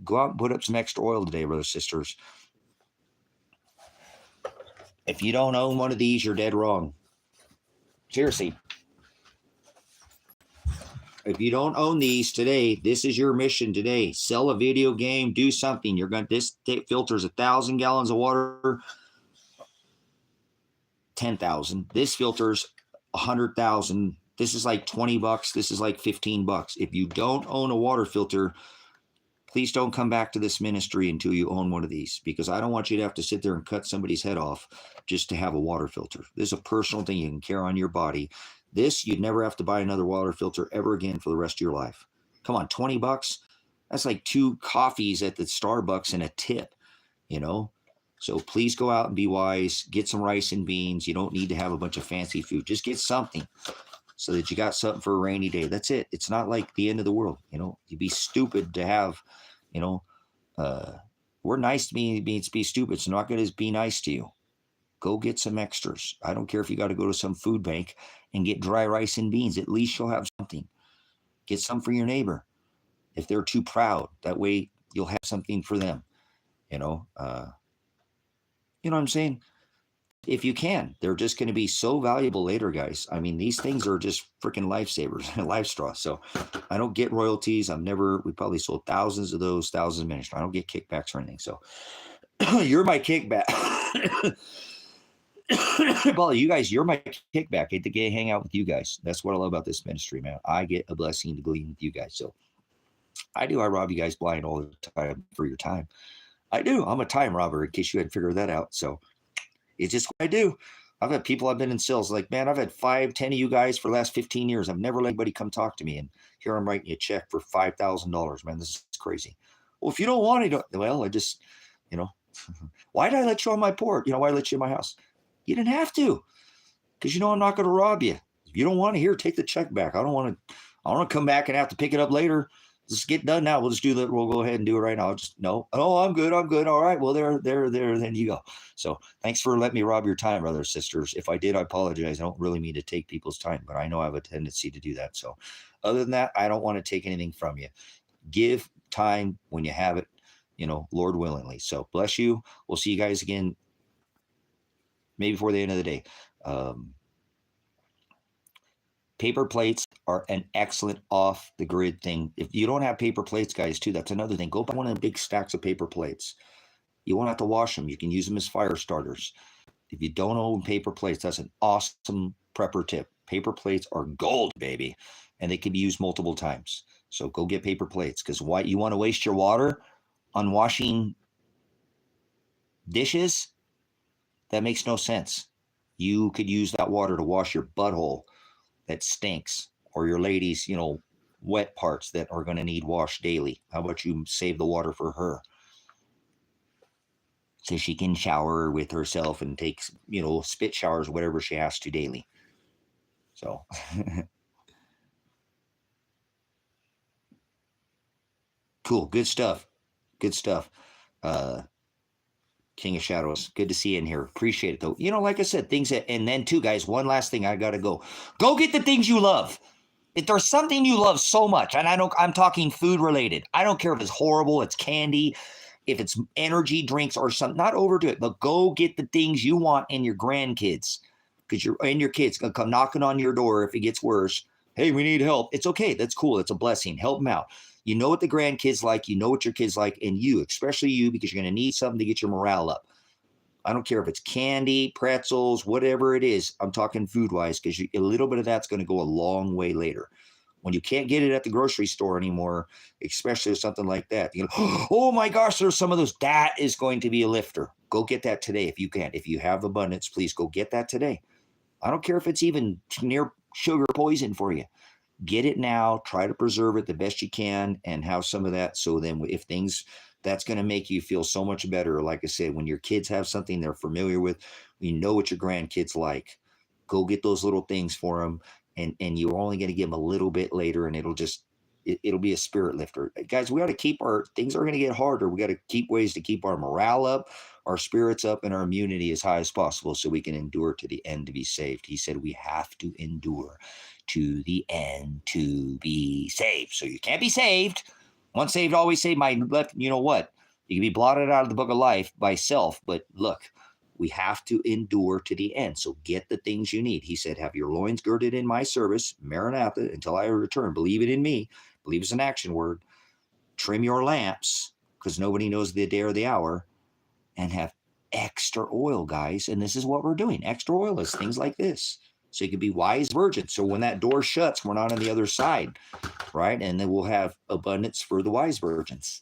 Go out and put up some extra oil today, brothers, sisters. If you don't own one of these, you're dead wrong. Seriously. If you don't own these today, this is your mission today. Sell a video game, do something. This filters 1,000 gallons of water. 10,000. This filters 100,000. This is like $20. This is like $15. If you don't own a water filter, please don't come back to this ministry until you own one of these, because I don't want you to have to sit there and cut somebody's head off just to have a water filter. This is a personal thing you can carry on your body. This, you'd never have to buy another water filter ever again for the rest of your life. Come on, $20? That's like 2 coffees at the Starbucks and a tip, So please go out and be wise. Get some rice and beans. You don't need to have a bunch of fancy food. Just get something so that you got something for a rainy day. That's it. It's not like the end of the world. You'd be stupid to have, we're nice to be stupid. So not going to be nice to you. Go get some extras. I don't care if you got to go to some food bank and get dry rice and beans. At least you'll have something. Get some for your neighbor if they're too proud. That way you'll have something for them. You know what I'm saying? If you can, they're just going to be so valuable later, guys. I mean, these things are just freaking lifesavers, life straws. So I don't get royalties. we probably sold thousands of those, thousands of ministries. I don't get kickbacks or anything. So you're my kickback. Well, you guys, you're my kickback. I get to hang out with you guys. That's what I love about this ministry, man. I get a blessing to glean with you guys. So I rob you guys blind all the time for your time. I do. I'm a time robber, in case you hadn't figured that out. So it's just what I do. I've had people, I've been in sales, like, man, I've had 5, 10 of you guys for the last 15 years. I've never let anybody come talk to me. And here I'm writing you a check for $5,000, man. This is crazy. Well, if you don't want it, well, I just, why did I let you on my porch? Why did I let you in my house? You didn't have to, because I'm not going to rob you. If you don't want to, here, take the check back. I don't want to come back and have to pick it up later. Let's get done now. We'll just do that. We'll go ahead and do it right now. No. Oh, I'm good. All right. Well, there. Then you go. So thanks for letting me rob your time, brothers, sisters. If I did, I apologize. I don't really mean to take people's time, but I know I have a tendency to do that. So other than that, I don't want to take anything from you. Give time when you have it, Lord willingly. So bless you. We'll see you guys again, maybe before the end of the day. Paper plates are an excellent off-the-grid thing. If you don't have paper plates, guys, too, that's another thing. Go buy one of the big stacks of paper plates. You won't have to wash them. You can use them as fire starters. If you don't own paper plates, that's an awesome prepper tip. Paper plates are gold, baby, and they can be used multiple times. So go get paper plates, because why you want to waste your water on washing dishes? That makes no sense. You could use that water to wash your butthole that stinks, or your ladies, wet parts that are going to need washed daily. How about you save the water for her? so she can shower with herself and take, spit showers, whatever she has to daily. So cool. Good stuff. Good stuff. King of Shadows. Good to see you in here. Appreciate it though. Like I said, things that, and then too, guys, one last thing, I gotta go. Go get the things you love. If there's something you love so much, and I'm talking food related. I don't care if it's horrible, it's candy, if it's energy drinks or something, not overdo it, but go get the things you want in your grandkids. Because your kids gonna come knocking on your door if it gets worse. Hey, we need help. It's okay. That's cool. It's a blessing. Help them out. You know what the grandkids like. You know what your kids like. And you, especially you, because you're going to need something to get your morale up. I don't care if it's candy, pretzels, whatever it is. I'm talking food-wise, because a little bit of that's going to go a long way later. When you can't get it at the grocery store anymore, especially something like that, oh my gosh, there's some of those. That is going to be a lifter. Go get that today if you can. If you have abundance, please go get that today. I don't care if it's even near sugar poison for you. Get it now. Try to preserve it the best you can and have some of that. So then if things, that's going to make you feel so much better. Like I said, when your kids have something they're familiar with, you know what your grandkids like. Go get those little things for them. And you're only going to give them a little bit later, and it'll be a spirit lifter. Guys, we got to keep things are going to get harder. We got to keep ways to keep our morale up, our spirits up, and our immunity as high as possible so we can endure to the end to be saved. He said we have to endure to the end to be saved. So you can't be saved. Once saved, always saved. You know what? You can be blotted out of the book of life by self, but look, we have to endure to the end. So get the things you need. He said, have your loins girded in my service, Maranatha, until I return. Believe it in me. Believe is an action word. Trim your lamps, because nobody knows the day or the hour, and have extra oil, guys. And this is what we're doing. Extra oil is things like this. So you can be wise virgins. So when that door shuts, we're not on the other side, right? And then we'll have abundance for the wise virgins.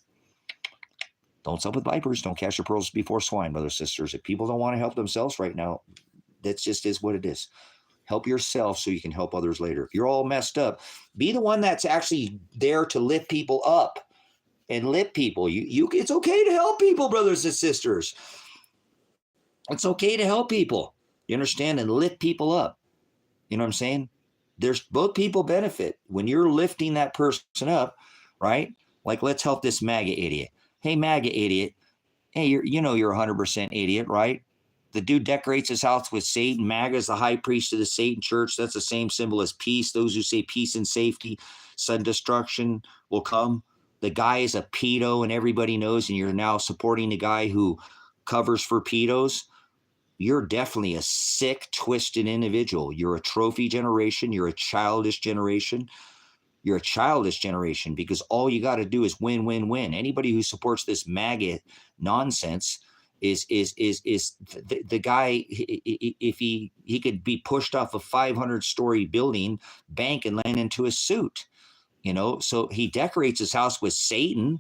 Don't sup with vipers. Don't cast your pearls before swine, brothers and sisters. If people don't want to help themselves right now, that just is what it is. Help yourself so you can help others later. If you're all messed up, be the one that's actually there to lift people up and lift people. It's okay to help people, brothers and sisters. It's okay to help people. You understand? And lift people up. You know what I'm saying? There's both people benefit when you're lifting that person up, right? Like, let's help this MAGA idiot. Hey, MAGA idiot. Hey, you're 100% idiot, right? The dude decorates his house with Satan. MAGA is the high priest of the Satan church. That's the same symbol as peace. Those who say peace and safety, sudden destruction will come. The guy is a pedo and everybody knows, and you're now supporting the guy who covers for pedos. You're definitely a sick, twisted individual. You're a trophy generation. You're a childish generation. You're a childish generation because all you got to do is win, win, win. Anybody who supports this MAGA nonsense is the guy. If he could be pushed off a 500-story building, bank, and land into a suit, So he decorates his house with Satan.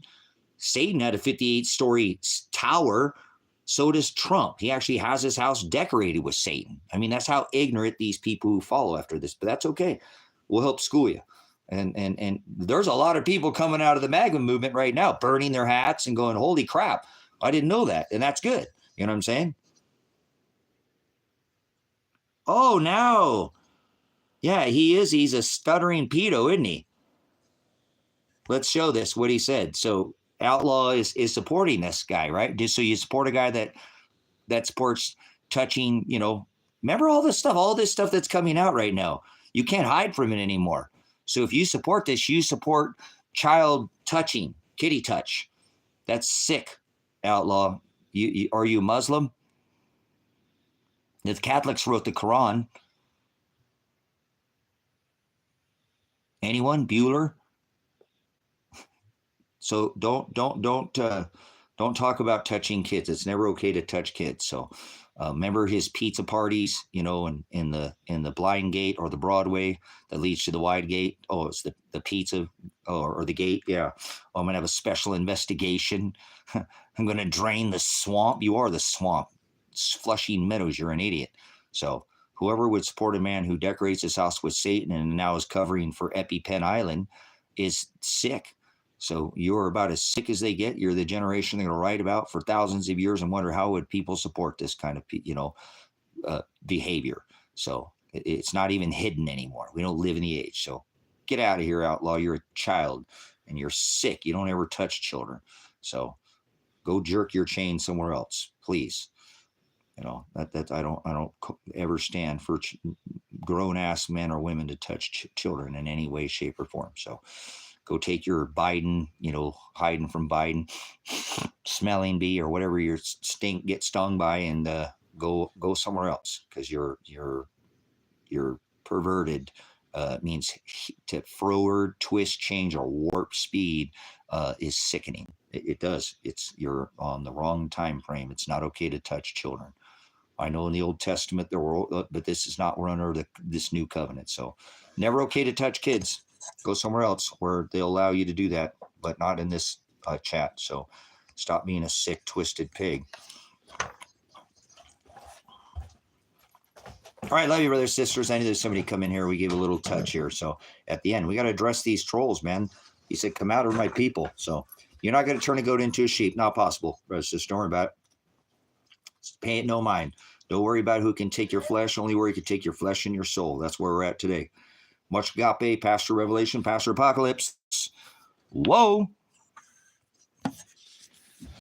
Satan had a 58-story tower. So does Trump. He actually has his house decorated with Satan. I mean, that's how ignorant these people who follow after this, but that's okay. We'll help school you. And there's a lot of people coming out of the MAGA movement right now, burning their hats and going, holy crap, I didn't know that. And that's good. You know what I'm saying? Oh, no. Yeah, he is. He's a stuttering pedo, isn't he? Let's show this, what he said. So Outlaw is supporting this guy, right? Just so you support a guy that supports touching, remember all this stuff that's coming out right now. You can't hide from it anymore. So if you support this, you support child touching, kitty touch. That's sick, Outlaw. Are you Muslim? The Catholics wrote the Quran. Anyone? Bueller? So don't talk about touching kids. It's never okay to touch kids. So remember his pizza parties, in the blind gate or the Broadway that leads to the wide gate. Oh, it's the pizza or the gate. Yeah. Oh, I'm going to have a special investigation. I'm going to drain the swamp. You are the swamp. Flushing Meadows. You're an idiot. So whoever would support a man who decorates his house with Satan and now is covering for EpiPen Island is sick. So you're about as sick as they get. You're the generation they're going to write about for thousands of years and wonder how would people support this kind of, behavior. So it's not even hidden anymore. We don't live in the age. So get out of here, outlaw. You're a child and you're sick. You don't ever touch children. So go jerk your chain somewhere else, please. That I don't ever stand for grown ass men or women to touch children in any way, shape, or form. So go take your Biden, hiding from Biden, smelling bee or whatever your get stung by, and go somewhere else, because you're perverted. Means to forward, twist, change, or warp speed is sickening. It does. You're on the wrong time frame. It's not okay to touch children. I know in the Old Testament there were, but this is not, we're under this new covenant. So never okay to touch kids. Go somewhere else where they'll allow you to do that, but not in this chat. So stop being a sick, twisted pig. All right, love you, brothers, sisters. I knew there's somebody come in here. We gave a little touch here. So at the end, we got to address these trolls, man. He said, come out of my people. So you're not going to turn a goat into a sheep. Not possible, brothers, sisters. Don't worry about it. Pay it no mind. Don't worry about who can take your flesh. Only worry can take your flesh and your soul. That's where we're at today. Much agape, Pastor Revelation, Pastor Apocalypse. Whoa.